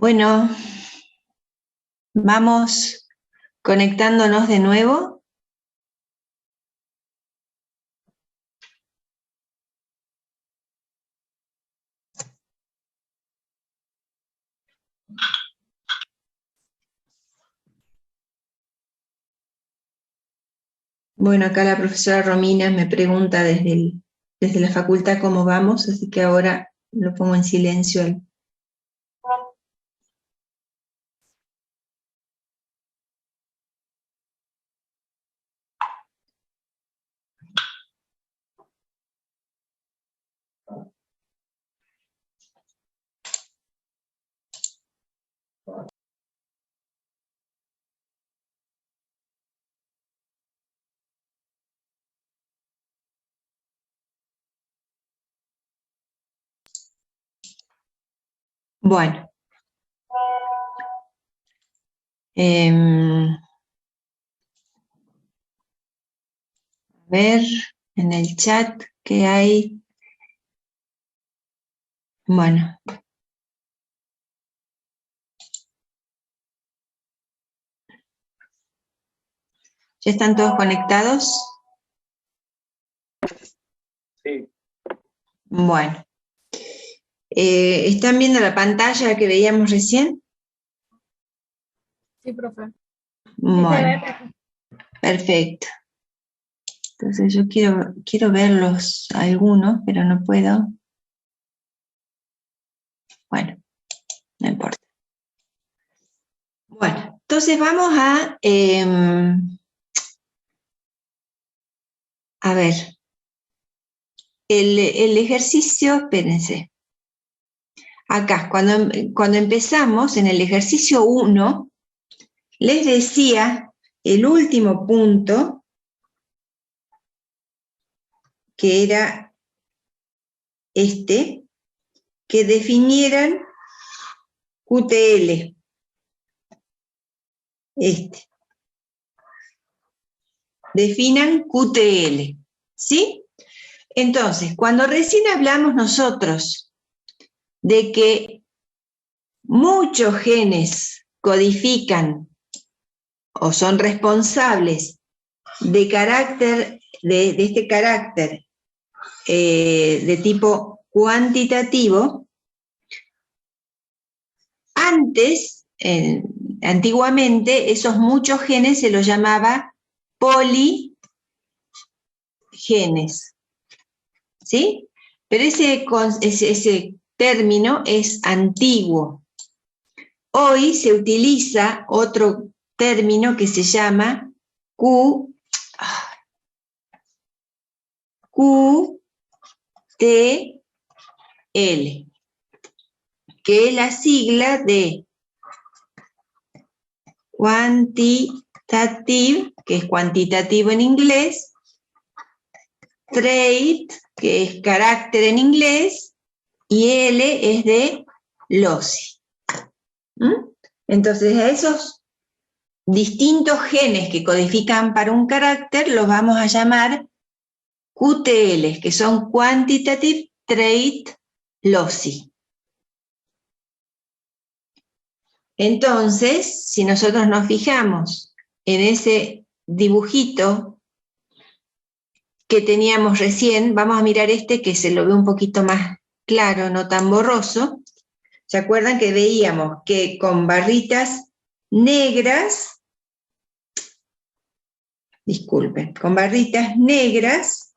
Bueno, vamos conectándonos de nuevo. Bueno, acá la profesora Romina me pregunta desde la facultad cómo vamos, así que ahora lo pongo en silencio. Bueno. A ver en el chat qué hay. Bueno. ¿Ya están todos conectados? Sí. Bueno. ¿Están viendo la pantalla que veíamos recién? Sí, profe. Bueno, perfecto. Entonces yo quiero verlos algunos, pero no puedo. Bueno, no importa. Bueno, entonces vamos a ver. El ejercicio, espérense. Acá, cuando empezamos en el ejercicio 1, les decía el último punto, que era este, que definieran QTL. Definan QTL, ¿sí? Entonces, cuando recién hablamos nosotros de que muchos genes codifican o son responsables de este carácter de tipo cuantitativo, antiguamente esos muchos genes se los llamaba poligenes, ¿sí? Pero ese término es antiguo. Hoy se utiliza otro término que se llama QTL, que es la sigla de Quantitative, que es cuantitativo en inglés, Trait, que es carácter en inglés, y L es de loci. Entonces a esos distintos genes que codifican para un carácter los vamos a llamar QTL, que son Quantitative Trait Loci. Entonces, si nosotros nos fijamos en ese dibujito que teníamos recién, vamos a mirar este que se lo ve un poquito más claro, no tan borroso. ¿Se acuerdan que veíamos que con barritas negras, disculpen, con barritas negras,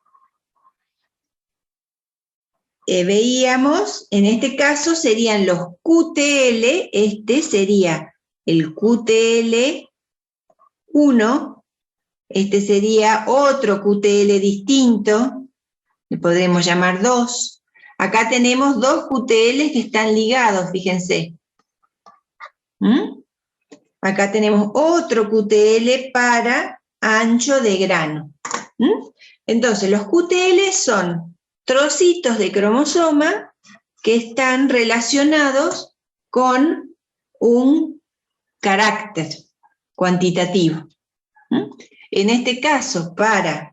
veíamos, en este caso serían los QTL, este sería el QTL1, este sería otro QTL distinto, le podremos llamar 2. Acá tenemos dos QTL que están ligados, fíjense. Acá tenemos otro QTL para ancho de grano. Entonces, los QTL son trocitos de cromosoma que están relacionados con un carácter cuantitativo. En este caso, para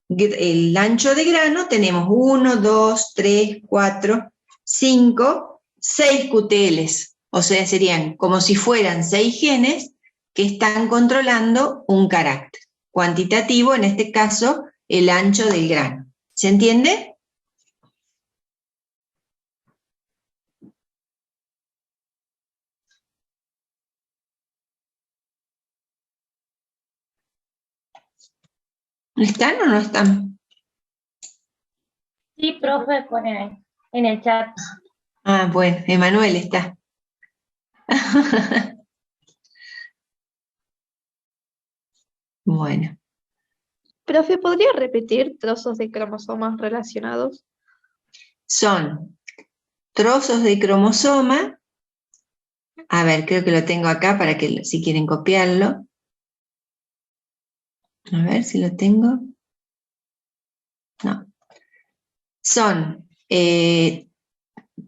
el ancho de grano tenemos 1, 2, 3, 4, 5, 6 QTLs. O sea, serían como si fueran 6 genes que están controlando un carácter cuantitativo, en este caso, el ancho del grano. ¿Se entiende? ¿Están o no están? Sí, profe, pone en el chat. Ah, bueno, Emanuel está. Bueno, Profe, ¿podría repetir trozos de cromosomas relacionados? son trozos de cromosoma. A ver, creo que lo tengo acá para que si quieren copiarlo. A ver si lo tengo. No. Son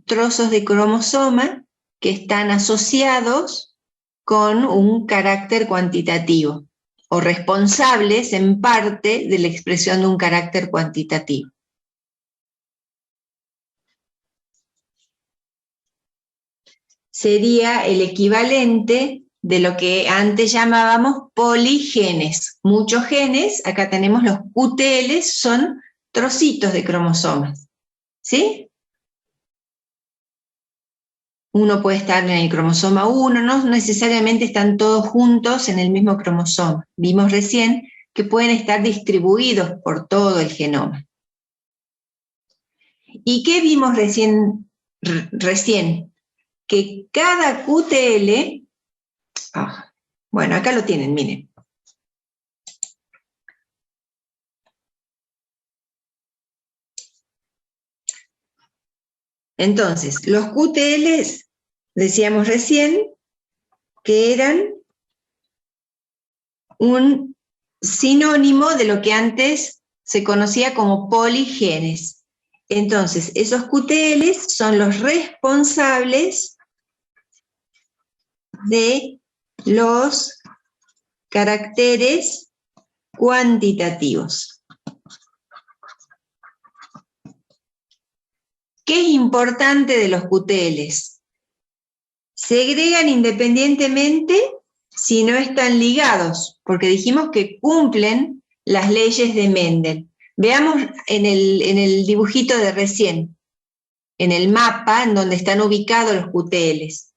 trozos de cromosoma que están asociados con un carácter cuantitativo o responsables en parte de la expresión de un carácter cuantitativo. Sería el equivalente de lo que antes llamábamos poligenes. Muchos genes, acá tenemos los QTL, son trocitos de cromosomas, ¿sí? Uno puede estar en el cromosoma 1, no necesariamente están todos juntos en el mismo cromosoma. Vimos recién que pueden estar distribuidos por todo el genoma. ¿Y qué vimos recién? Que cada QTL, bueno, acá lo tienen, miren. Entonces, los QTLs, decíamos recién, que eran un sinónimo de lo que antes se conocía como poligenes. Entonces, esos QTLs son los responsables de los caracteres cuantitativos. ¿Qué es importante de los QTLs? Segregan independientemente si no están ligados, porque dijimos que cumplen las leyes de Mendel. Veamos en el dibujito de recién, en el mapa en donde están ubicados los QTLs.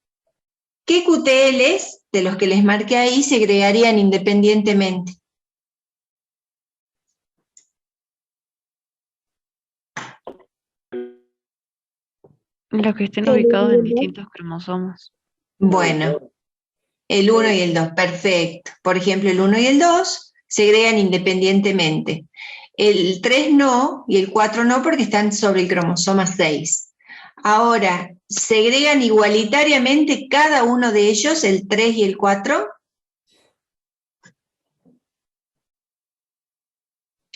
¿Qué QTLs de los que les marqué ahí segregarían independientemente? Los que estén ubicados en distintos cromosomas. Bueno, el 1 y el 2, perfecto. Por ejemplo, el 1 y el 2 segregan independientemente. El 3 no, y el 4 no, porque están sobre el cromosoma 6. Ahora, ¿segregan igualitariamente cada uno de ellos, el 3 y el 4?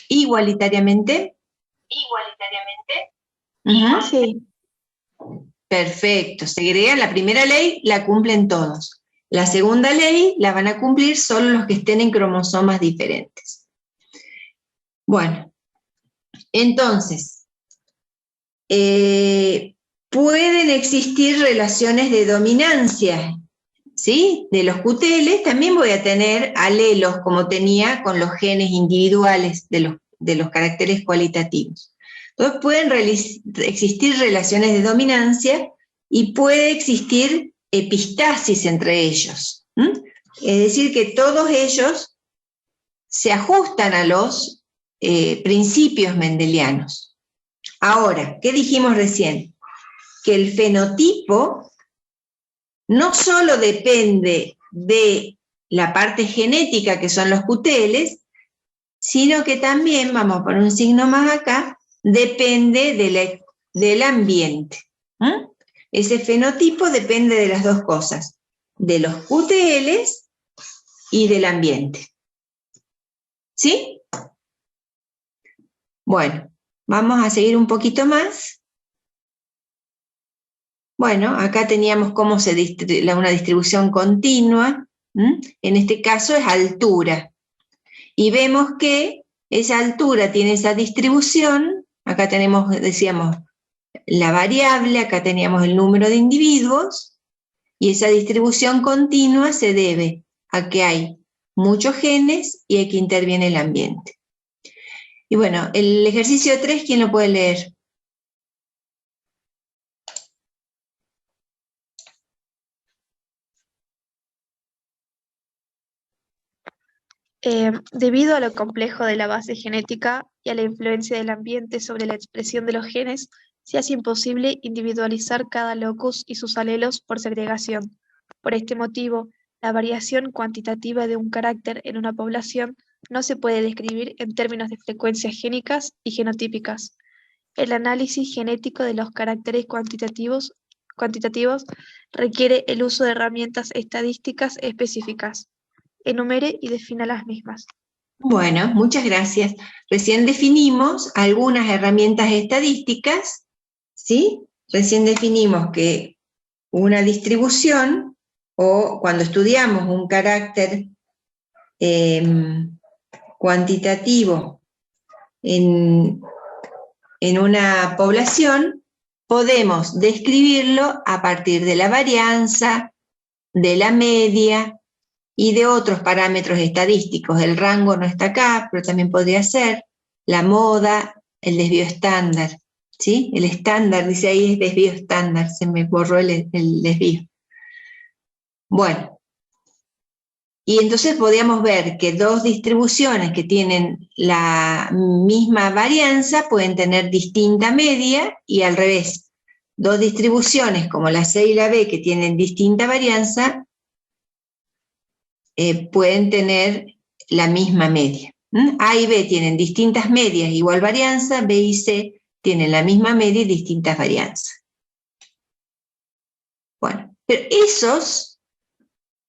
¿Igualitariamente? Igualitariamente. Sí. Perfecto, segregan la primera ley, la cumplen todos. La segunda ley la van a cumplir solo los que estén en cromosomas diferentes. Bueno, entonces, pueden existir relaciones de dominancia, ¿sí? De los QTLs también voy a tener alelos como tenía con los genes individuales de los caracteres cualitativos. Entonces pueden existir relaciones de dominancia y puede existir epistasis entre ellos. Es decir, que todos ellos se ajustan a los principios mendelianos. Ahora, ¿qué dijimos recién? Que el fenotipo no solo depende de la parte genética, que son los QTLs, sino que también, vamos a poner un signo más acá, depende del ambiente. Ese fenotipo depende de las dos cosas, de los QTLs y del ambiente. ¿Sí? Bueno, vamos a seguir un poquito más. Bueno, acá teníamos cómo una distribución continua, en este caso es altura. Y vemos que esa altura tiene esa distribución, acá tenemos, decíamos, la variable, acá teníamos el número de individuos, Y esa distribución continua se debe a que hay muchos genes y a que interviene el ambiente. Y bueno, el ejercicio 3, ¿quién lo puede leer? Debido a lo complejo de la base genética y a la influencia del ambiente sobre la expresión de los genes, se hace imposible individualizar cada locus y sus alelos por segregación. Por este motivo, la variación cuantitativa de un carácter en una población no se puede describir en términos de frecuencias génicas y genotípicas. El análisis genético de los caracteres cuantitativos requiere el uso de herramientas estadísticas específicas. Enumere y defina las mismas. Bueno, muchas gracias. Recién definimos algunas herramientas estadísticas, ¿sí? Recién definimos que una distribución, o cuando estudiamos un carácter cuantitativo en una población, podemos describirlo a partir de la varianza, de la media, y de otros parámetros estadísticos. El rango no está acá, pero también podría ser la moda, el desvío estándar, ¿sí? El estándar, dice ahí, es desvío estándar, se me borró el desvío. Bueno, y entonces podríamos ver que dos distribuciones que tienen la misma varianza pueden tener distinta media, y al revés, dos distribuciones como la C y la B que tienen distinta varianza, pueden tener la misma media. A y B tienen distintas medias, igual varianza, B y C tienen la misma media y distintas varianzas. Bueno, pero esos,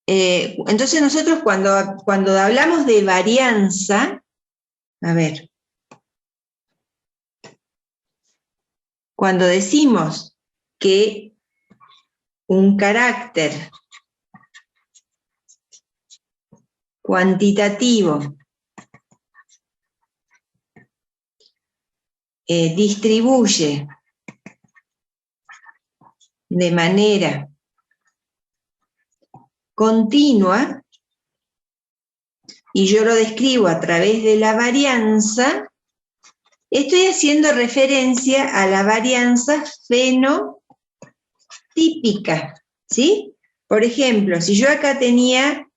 entonces nosotros cuando hablamos de varianza, a ver, cuando decimos que un carácter cuantitativo distribuye de manera continua, y yo lo describo a través de la varianza, estoy haciendo referencia a la varianza fenotípica, ¿sí? Por ejemplo, si yo acá tenía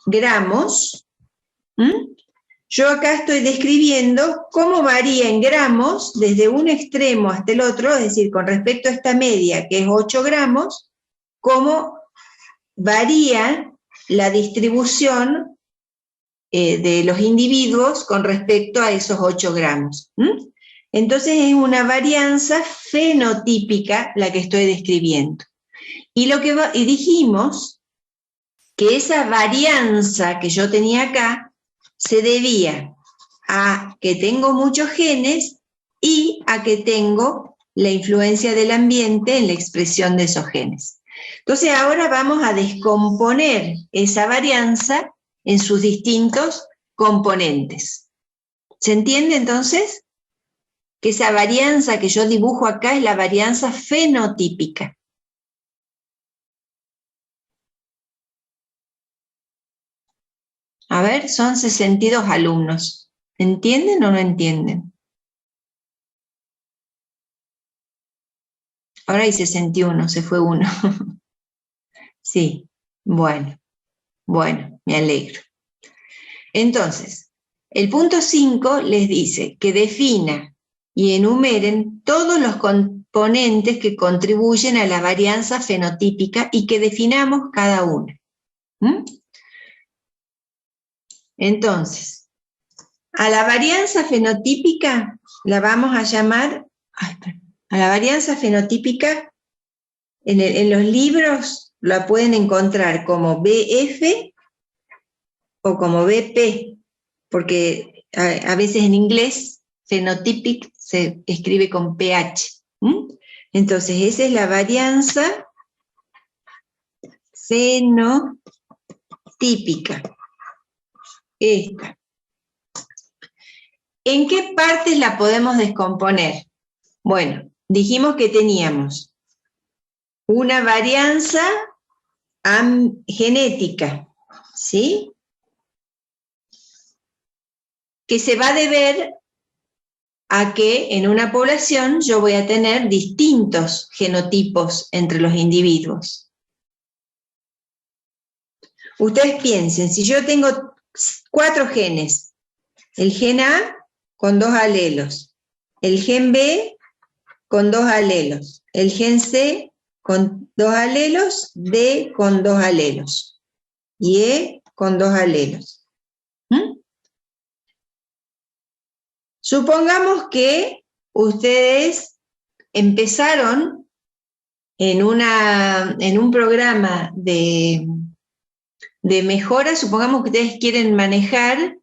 gramos, yo acá estoy describiendo cómo varía en gramos desde un extremo hasta el otro, es decir, con respecto a esta media que es 8 gramos, cómo varía la distribución de los individuos con respecto a esos 8 gramos. Entonces es una varianza fenotípica la que estoy describiendo. Y dijimos que esa varianza que yo tenía acá se debía a que tengo muchos genes y a que tengo la influencia del ambiente en la expresión de esos genes. Entonces ahora vamos a descomponer esa varianza en sus distintos componentes. ¿Se entiende entonces? Que esa varianza que yo dibujo acá es la varianza fenotípica. A ver, son 62 alumnos. ¿Entienden o no entienden? Ahora hay 61, se fue uno. Sí, bueno, me alegro. Entonces, el punto 5 les dice que defina y enumeren todos los componentes que contribuyen a la varianza fenotípica y que definamos cada uno. Entonces, a la varianza fenotípica la vamos a llamar, a la varianza fenotípica en los libros la pueden encontrar como BF o como BP, porque a veces en inglés phenotypic se escribe con PH. Entonces esa es la varianza fenotípica. Esta. ¿En qué partes la podemos descomponer? Bueno, dijimos que teníamos una varianza genética, ¿sí? Que se va a deber a que en una población yo voy a tener distintos genotipos entre los individuos. Ustedes piensen, si yo tengo 4 genes, el gen A con 2 alelos, el gen B con 2 alelos, el gen C con 2 alelos, D con 2 alelos y E con 2 alelos. Supongamos que ustedes empezaron en un programa de mejora, supongamos que ustedes quieren manejar,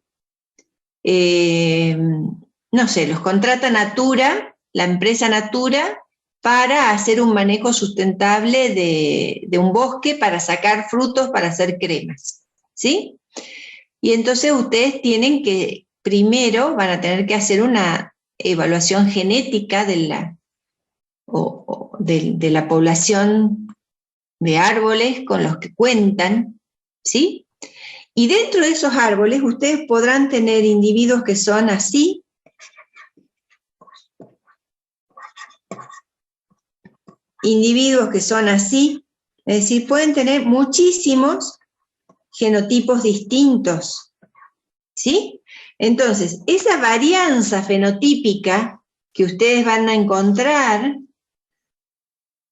no sé, los contrata Natura, la empresa Natura, para hacer un manejo sustentable de un bosque para sacar frutos para hacer cremas, ¿sí? Y entonces ustedes tienen que, primero van a tener que hacer una evaluación genética de la población de árboles con los que cuentan, ¿sí? Y dentro de esos árboles ustedes podrán tener individuos que son así, individuos que son así, es decir, pueden tener muchísimos genotipos distintos, ¿sí? Entonces, esa varianza fenotípica que ustedes van a encontrar,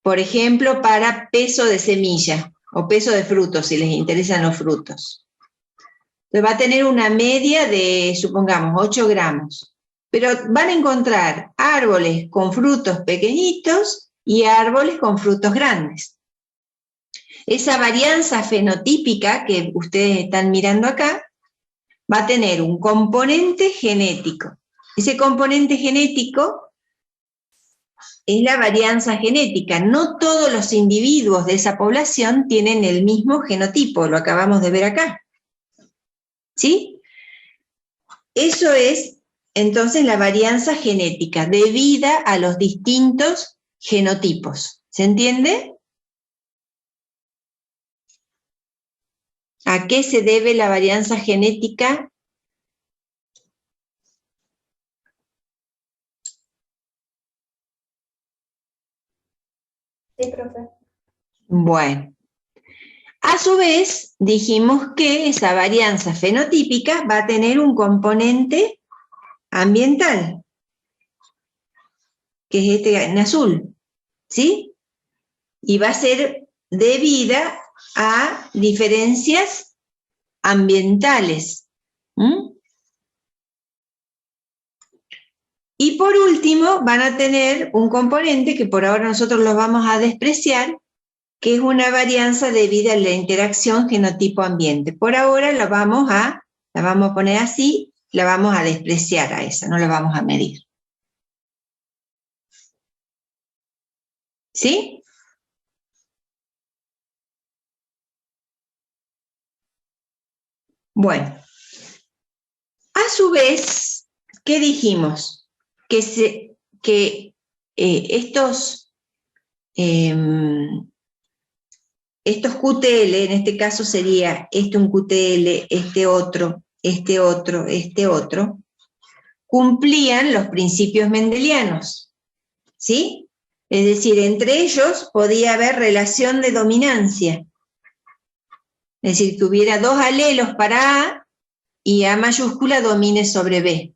por ejemplo, para peso de semilla o peso de frutos, si les interesan los frutos. Entonces va a tener una media de, supongamos, 8 gramos. Pero van a encontrar árboles con frutos pequeñitos y árboles con frutos grandes. Esa varianza fenotípica que ustedes están mirando acá va a tener un componente genético. Ese componente genético es la varianza genética. No todos los individuos de esa población tienen el mismo genotipo, lo acabamos de ver acá. ¿Sí? Eso es, entonces, la varianza genética debida a los distintos genotipos. ¿Se entiende? ¿A qué se debe la varianza genética? Sí, profe. Bueno, a su vez dijimos que esa varianza fenotípica va a tener un componente ambiental, que es este en azul, ¿sí? Y va a ser debida a diferencias ambientales. Y por último van a tener un componente que por ahora nosotros lo vamos a despreciar, que es una varianza debida a la interacción genotipo-ambiente. Por ahora la vamos a poner así, la vamos a despreciar a esa, no la vamos a medir. ¿Sí? Bueno, a su vez, ¿qué dijimos? Que estos QTL, en este caso sería este un QTL, este otro, este otro, este otro, cumplían los principios mendelianos, ¿sí? Es decir, entre ellos podía haber relación de dominancia. Es decir, que hubiera 2 alelos para A y A mayúscula domine sobre B.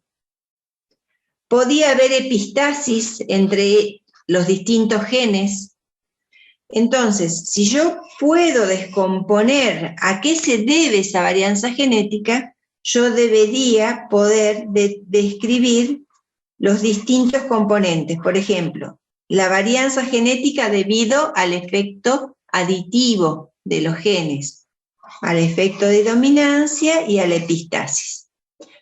Podía haber epistasis entre los distintos genes. Entonces, si yo puedo descomponer a qué se debe esa varianza genética, yo debería poder describir los distintos componentes. Por ejemplo, la varianza genética debido al efecto aditivo de los genes, al efecto de dominancia y a la epistasis.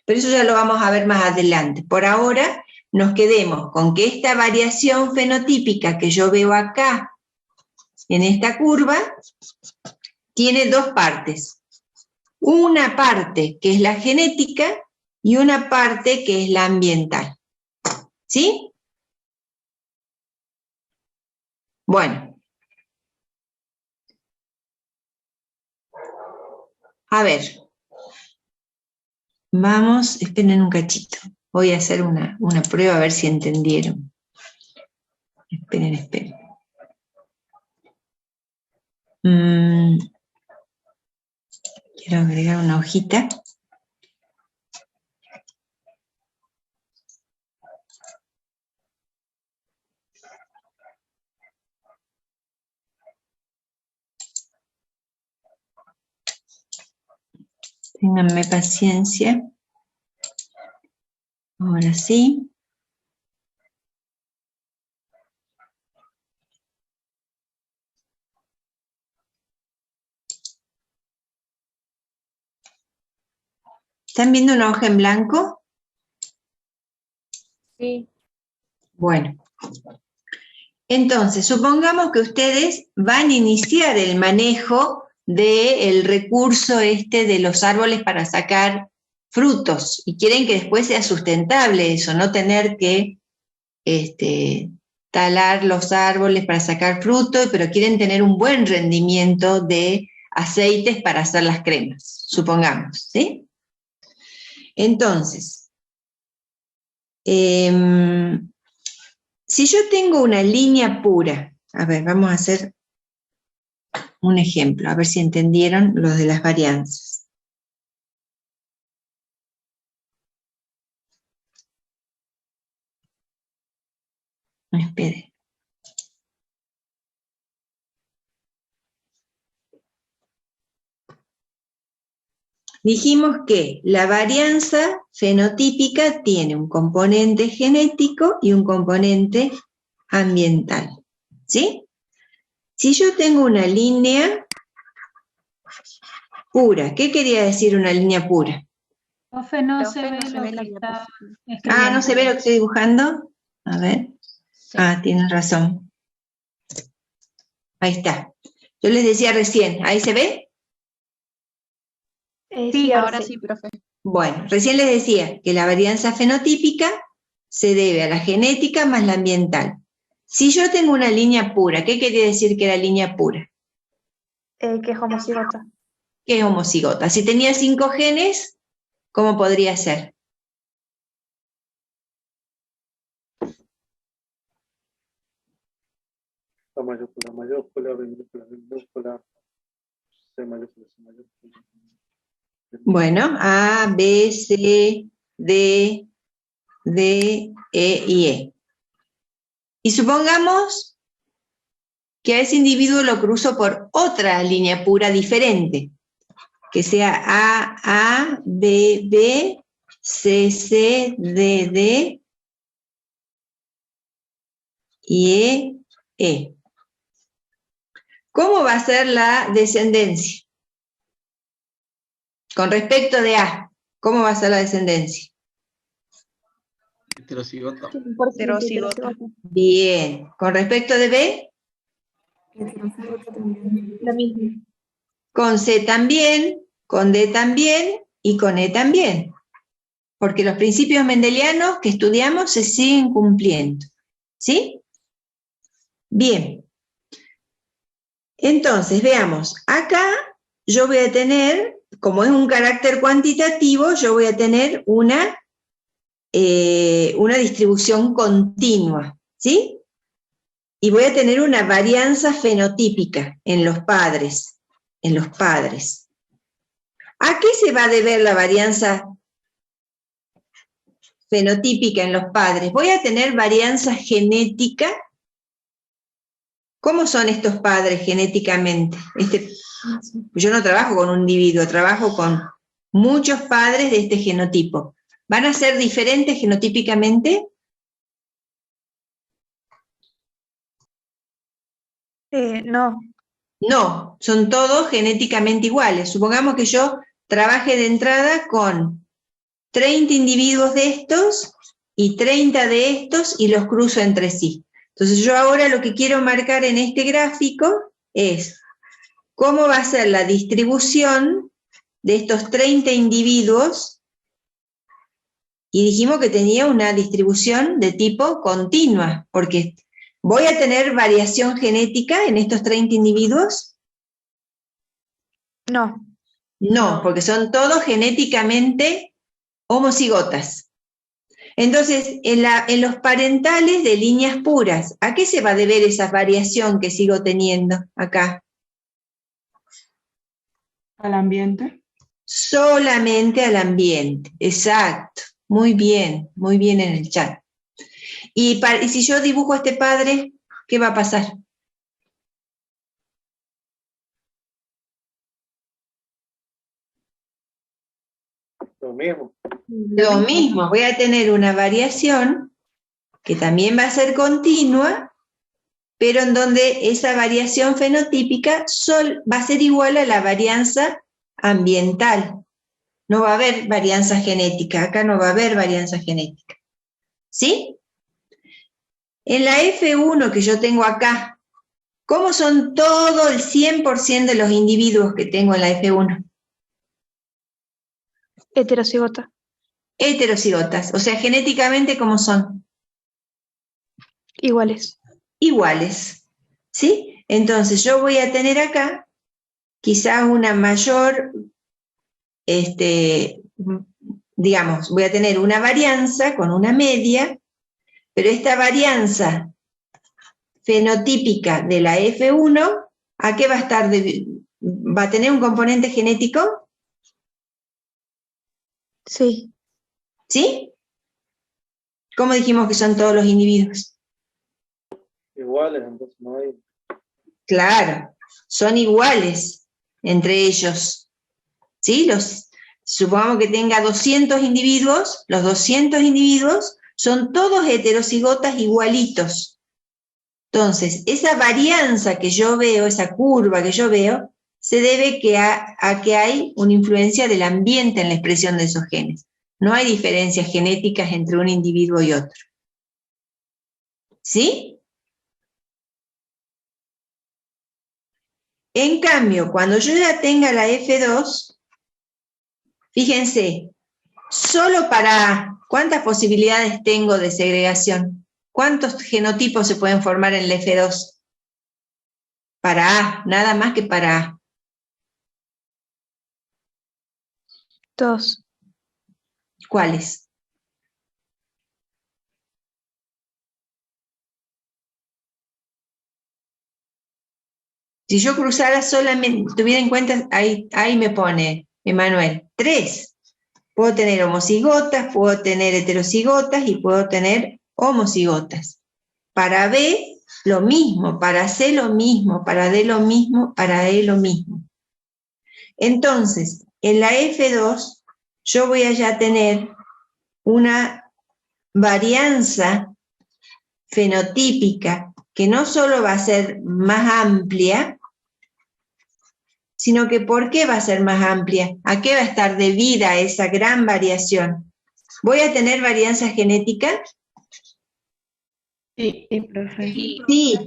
Pero eso ya lo vamos a ver más adelante. Por ahora nos quedemos con que esta variación fenotípica que yo veo acá en esta curva tiene 2 partes. Una parte que es la genética y una parte que es la ambiental. ¿Sí? Bueno. A ver, vamos, esperen un cachito. Voy a hacer una prueba a ver si entendieron. Esperen. Quiero agregar una hojita. Ténganme paciencia. Ahora sí. ¿Están viendo una hoja en blanco? Sí. Bueno. Entonces, supongamos que ustedes van a iniciar el manejo del recurso de los árboles para sacar frutos y quieren que después sea sustentable eso, no tener que talar los árboles para sacar frutos, pero quieren tener un buen rendimiento de aceites para hacer las cremas, supongamos, ¿sí? Entonces, si yo tengo una línea pura, a ver, vamos a hacer un ejemplo, a ver si entendieron los de las varianzas. Espere. Dijimos que la varianza fenotípica tiene un componente genético y un componente ambiental, ¿sí? Si yo tengo una línea pura, ¿qué quería decir una línea pura? Profe, no se ve lo que está escribiendo. ¿no se ve lo que estoy dibujando? A ver. Sí. Tienen razón. Ahí está. Yo les decía recién, ¿ahí se ve? Sí, Ahora sí, profe. Bueno, recién les decía que la varianza fenotípica se debe a la genética más la ambiental. Si yo tengo una línea pura, ¿qué quería decir que era línea pura? que es homocigota. Que es homocigota. Si tenía 5 genes, ¿cómo podría ser? A mayúscula, mayúscula, B minúscula, B minúscula, C mayúscula, C mayúscula. Bueno, A, B, C, D, E y E. Y supongamos que a ese individuo lo cruzo por otra línea pura diferente, que sea A, B, B, C, D, y E. ¿Cómo va a ser la descendencia? Con respecto de A, ¿cómo va a ser la descendencia? Heterocigota. Heterocigota. Bien. ¿Con respecto de B? La misma. Con C también, con D también y con E también. Porque los principios mendelianos que estudiamos se siguen cumpliendo. ¿Sí? Bien. Entonces, veamos. Acá yo voy a tener, como es un carácter cuantitativo, yo voy a tener una distribución continua. ¿Sí? Y voy a tener una varianza fenotípica en los padres. ¿A qué se va a deber la varianza fenotípica en los padres? Voy a tener varianza genética. ¿Cómo son estos padres genéticamente? Yo no trabajo con un individuo, trabajo con muchos padres de este genotipo. ¿Van a ser diferentes genotípicamente? No. No, son todos genéticamente iguales. Supongamos que yo trabaje de entrada con 30 individuos de estos y 30 de estos y los cruzo entre sí. Entonces yo ahora lo que quiero marcar en este gráfico es cómo va a ser la distribución de estos 30 individuos y dijimos que tenía una distribución de tipo continua, porque ¿voy a tener variación genética en estos 30 individuos? No. No, porque son todos genéticamente homocigotas. Entonces, en los parentales de líneas puras, ¿a qué se va a deber esa variación que sigo teniendo acá? Al ambiente. Solamente al ambiente, exacto. Muy bien en el chat. Y si yo dibujo a este padre, ¿qué va a pasar? Lo mismo. Lo mismo, voy a tener una variación que también va a ser continua, pero en donde esa variación fenotípica va a ser igual a la varianza ambiental. No va a haber varianza genética, acá no va a haber varianza genética. ¿Sí? En la F1 que yo tengo acá, ¿cómo son todo el 100% de los individuos que tengo en la F1? Heterocigota. Heterocigotas, o sea, genéticamente, ¿cómo son? Iguales. Iguales, ¿sí? Entonces yo voy a tener acá quizás una mayor, digamos, voy a tener una varianza con una media, pero esta varianza fenotípica de la F1, ¿a qué va a estar? ¿Va a tener un componente genético? Sí. ¿Sí? ¿Cómo dijimos que son todos los individuos? Iguales, entonces no hay. Claro, son iguales entre ellos. ¿Sí? Supongamos que tenga 200 individuos, los 200 individuos son todos heterocigotas igualitos. Entonces, esa varianza que yo veo, esa curva que yo veo, se debe a que hay una influencia del ambiente en la expresión de esos genes. No hay diferencias genéticas entre un individuo y otro. ¿Sí? En cambio, cuando yo ya tenga la F2, fíjense, solo para A, ¿cuántas posibilidades tengo de segregación? ¿Cuántos genotipos se pueden formar en la F2? Para A, nada más que para A. 2. ¿Cuáles? Si yo cruzara solamente, tuviera en cuenta, ahí me pone Emanuel, 3. Puedo tener homocigotas, puedo tener heterocigotas y puedo tener homocigotas. Para B, lo mismo, para C lo mismo, para D lo mismo, para E lo mismo. Entonces, en la F2, yo voy a ya tener una varianza fenotípica que no solo va a ser más amplia, sino que ¿por qué va a ser más amplia? ¿A qué va a estar debida esa gran variación? ¿Voy a tener varianza genética? Sí, profe. Sí,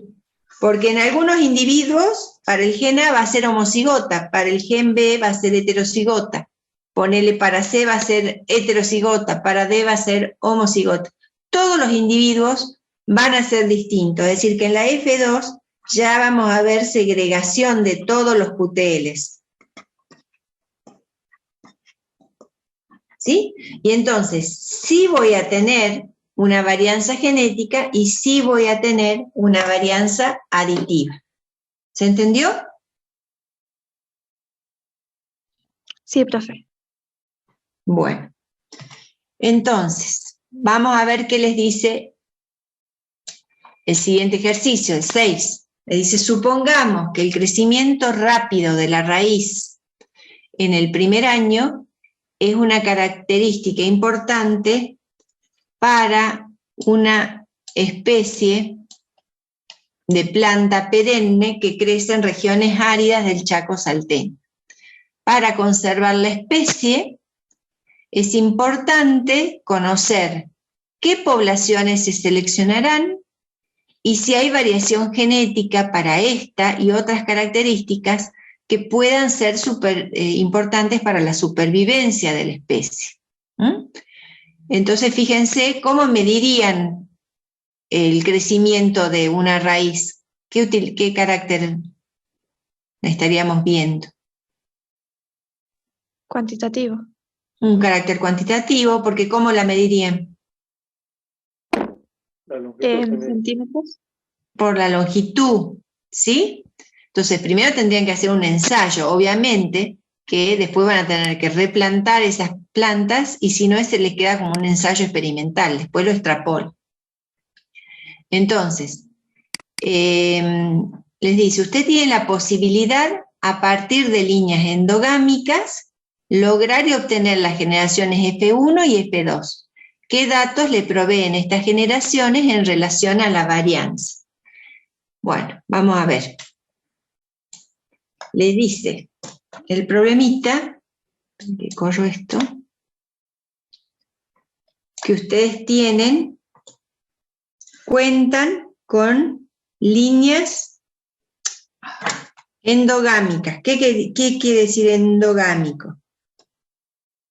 porque en algunos individuos, para el gen A va a ser homocigota, para el gen B va a ser heterocigota, ponele para C va a ser heterocigota, para D va a ser homocigota. Todos los individuos van a ser distintos, es decir, que en la F2 ya vamos a ver segregación de todos los QTLs. ¿Sí? Y entonces, sí voy a tener una varianza genética y sí voy a tener una varianza aditiva. ¿Se entendió? Sí, profe. Bueno, entonces, vamos a ver qué les dice el siguiente ejercicio, el 6. Le dice, supongamos que el crecimiento rápido de la raíz en el primer año es una característica importante para una especie de planta perenne que crece en regiones áridas del Chaco salteño. Para conservar la especie, es importante conocer qué poblaciones se seleccionarán y si hay variación genética para esta y otras características que puedan ser importantes para la supervivencia de la especie. Entonces, fíjense cómo medirían el crecimiento de una raíz. ¿Qué carácter estaríamos viendo? Cuantitativo. Un carácter cuantitativo, porque ¿cómo la medirían? La longitud En genética. centímetros. Por la longitud, ¿sí? Entonces, primero tendrían que hacer un ensayo, obviamente, que después van a tener que replantar esas plantas, y si no, ese les queda como un ensayo experimental, después lo extrapolan. Entonces, les dice, usted tiene la posibilidad, a partir de líneas endogámicas, lograr y obtener las generaciones F1 y F2. ¿Qué datos le proveen estas generaciones en relación a la varianza? Bueno, vamos a ver. Le dice el problemita, que corro esto, que ustedes tienen, cuentan con líneas endogámicas. ¿Qué quiere decir endogámico?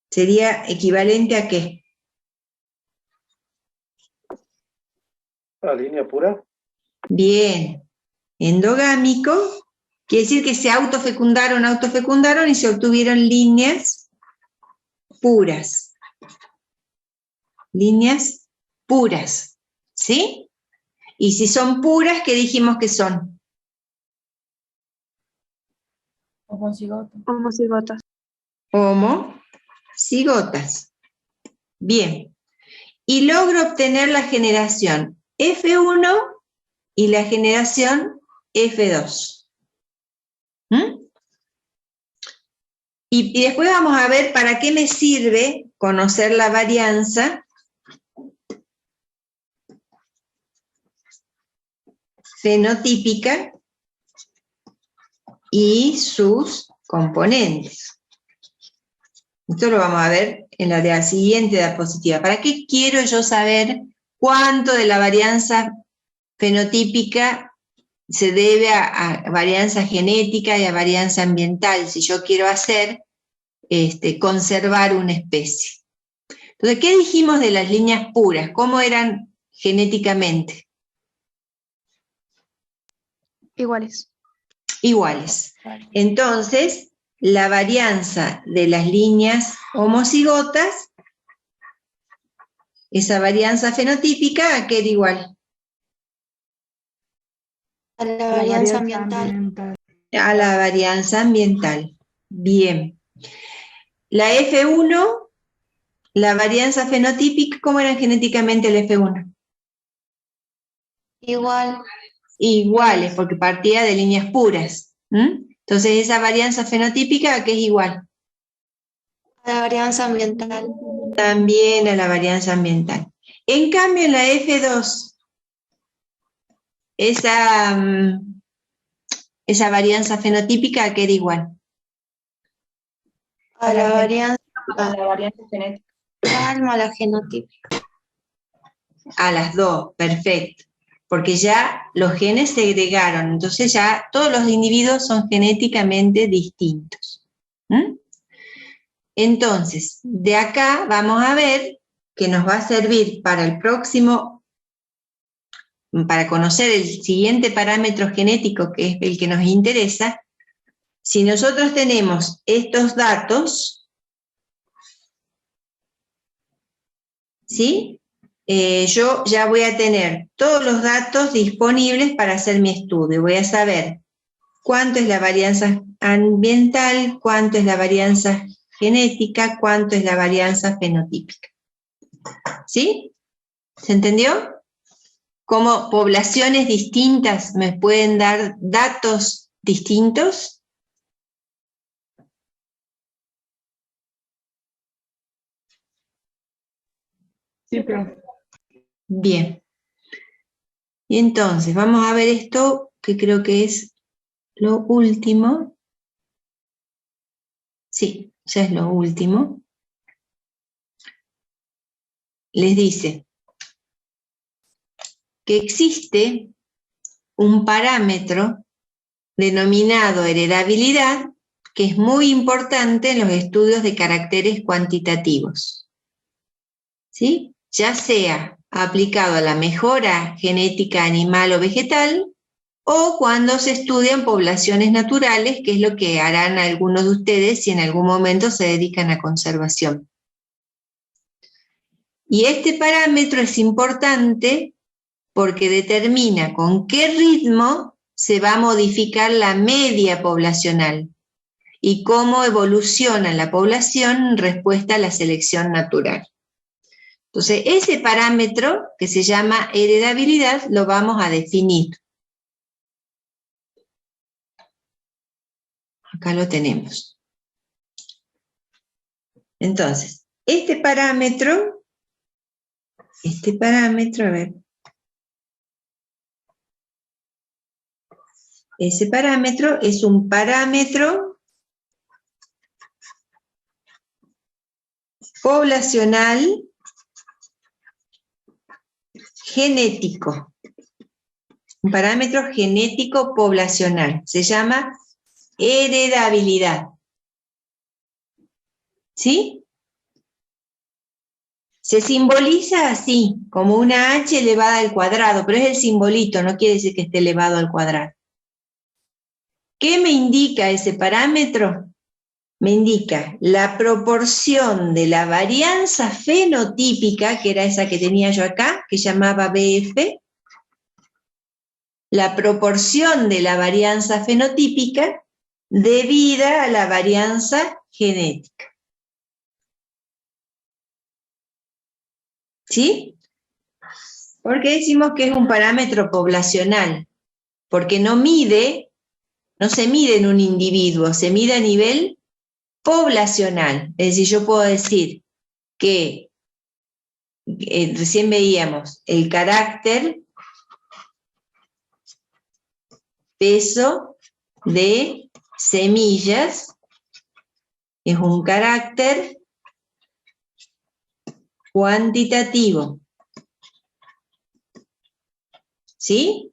¿Sería equivalente a qué? ¿La línea pura? Bien. Endogámico quiere decir que se autofecundaron y se obtuvieron líneas puras. Líneas puras. ¿Sí? Y si son puras, ¿qué dijimos que son? Homocigotas. Homocigotas. Homocigotas. Bien. Y logro obtener la generación F1 y la generación F2. Y después vamos a ver para qué me sirve conocer la varianza fenotípica y sus componentes. Esto lo vamos a ver en la siguiente diapositiva. ¿Para qué quiero yo saber cuánto de la varianza fenotípica se debe a varianza genética y a varianza ambiental, si yo quiero hacer, conservar una especie? Entonces, ¿qué dijimos de las líneas puras? ¿Cómo eran genéticamente? Iguales. Iguales. Entonces, la varianza de las líneas homocigotas, esa varianza fenotípica, ¿a qué era igual? A la varianza ambiental. A la varianza ambiental. Bien. La F1, la varianza fenotípica, ¿cómo era genéticamente el F1? Igual. Iguales, porque partía de líneas puras. Entonces, esa varianza fenotípica, ¿a qué es igual? A la varianza ambiental. También a la varianza ambiental. En cambio, en la F2, esa varianza fenotípica, ¿a qué era igual? A la varianza genética. a la genotípica. A las dos, perfecto. Porque ya los genes se segregaron, entonces ya todos los individuos son genéticamente distintos. Entonces, de acá vamos a ver que nos va a servir para el próximo, para conocer el siguiente parámetro genético, que es el que nos interesa. Si nosotros tenemos estos datos, ¿sí? Yo ya voy a tener todos los datos disponibles para hacer mi estudio. Voy a saber cuánto es la varianza ambiental, cuánto es la varianza genética, cuánto es la varianza fenotípica. ¿Sí? ¿Se entendió? Cómo poblaciones distintas me pueden dar datos distintos. Sí, profe. Bien. Y entonces, vamos a ver esto, que creo que es lo último. Sí, ya es lo último. Les dice que existe un parámetro denominado heredabilidad, que es muy importante en los estudios de caracteres cuantitativos. ¿Sí? Ya sea aplicado a la mejora genética animal o vegetal, o cuando se estudian poblaciones naturales, que es lo que harán algunos de ustedes si en algún momento se dedican a conservación. Y este parámetro es importante porque determina con qué ritmo se va a modificar la media poblacional y cómo evoluciona la población en respuesta a la selección natural. Entonces, ese parámetro, que se llama heredabilidad, lo vamos a definir. Acá lo tenemos. Entonces, este parámetro, a ver. Ese parámetro es un parámetro poblacional genético. Un parámetro genético poblacional. Se llama heredabilidad. ¿Sí? Se simboliza así, como una h elevada al cuadrado, pero es el simbolito, no quiere decir que esté elevado al cuadrado. ¿Qué me indica ese parámetro? Me indica la proporción de la varianza fenotípica, que era esa que tenía yo acá, que llamaba BF, la proporción de la varianza fenotípica debida a la varianza genética. ¿Sí? ¿Por qué decimos que es un parámetro poblacional? Porque no se mide en un individuo, se mide a nivel poblacional. Es decir, yo puedo decir que, recién veíamos, el carácter peso de semillas es un carácter cuantitativo. ¿Sí?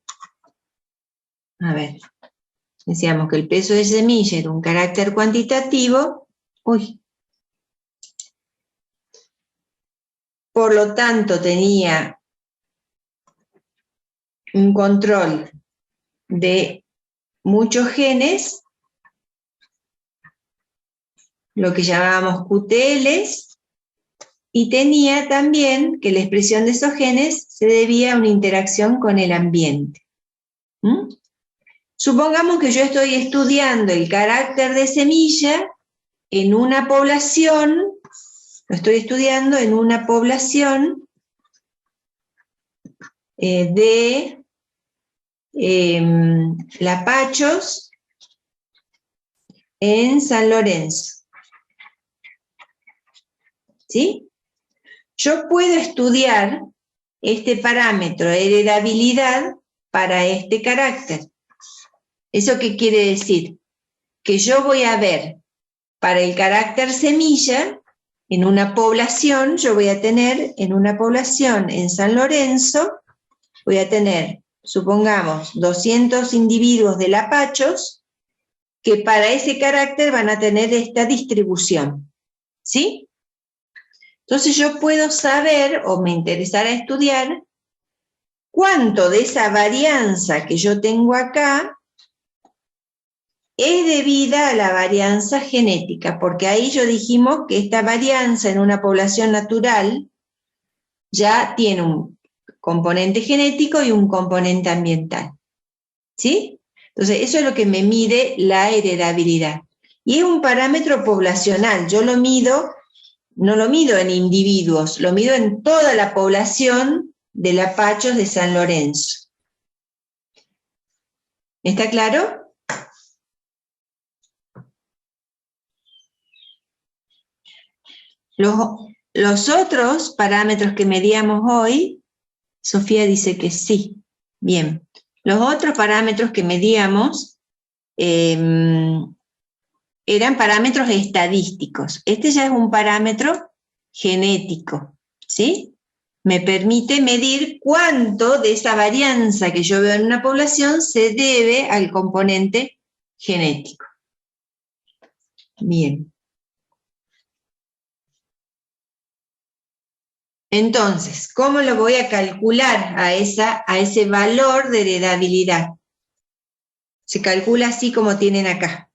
A ver, decíamos que el peso de semilla era un carácter cuantitativo. Por lo tanto, tenía un control de muchos genes, lo que llamábamos QTLs, y tenía también que la expresión de esos genes se debía a una interacción con el ambiente. Supongamos que yo estoy estudiando el carácter de semilla en una población, lo estoy estudiando en una población de lapachos en San Lorenzo. ¿Sí? Yo puedo estudiar este parámetro de heredabilidad para este carácter. ¿Eso qué quiere decir? Que yo voy a ver para el carácter semilla, en una población, yo voy a tener en una población en San Lorenzo, voy a tener, supongamos, 200 individuos de lapachos que para ese carácter van a tener esta distribución. ¿Sí? Entonces yo puedo saber, o me interesará estudiar, cuánto de esa varianza que yo tengo acá es debida a la varianza genética, porque ahí yo dijimos que esta varianza en una población natural ya tiene un componente genético y un componente ambiental. ¿Sí? Entonces eso es lo que me mide la heredabilidad. Y es un parámetro poblacional, yo lo mido, no lo mido en individuos, lo mido en toda la población de lapachos de San Lorenzo. ¿Está claro? Los otros parámetros que medíamos hoy, Sofía dice que sí. Bien. Los otros parámetros que medíamos eran parámetros estadísticos. Este ya es un parámetro genético, ¿sí? Me permite medir cuánto de esa varianza que yo veo en una población se debe al componente genético. Bien. Entonces, ¿cómo lo voy a calcular a ese valor de heredabilidad? Se calcula así como tienen acá.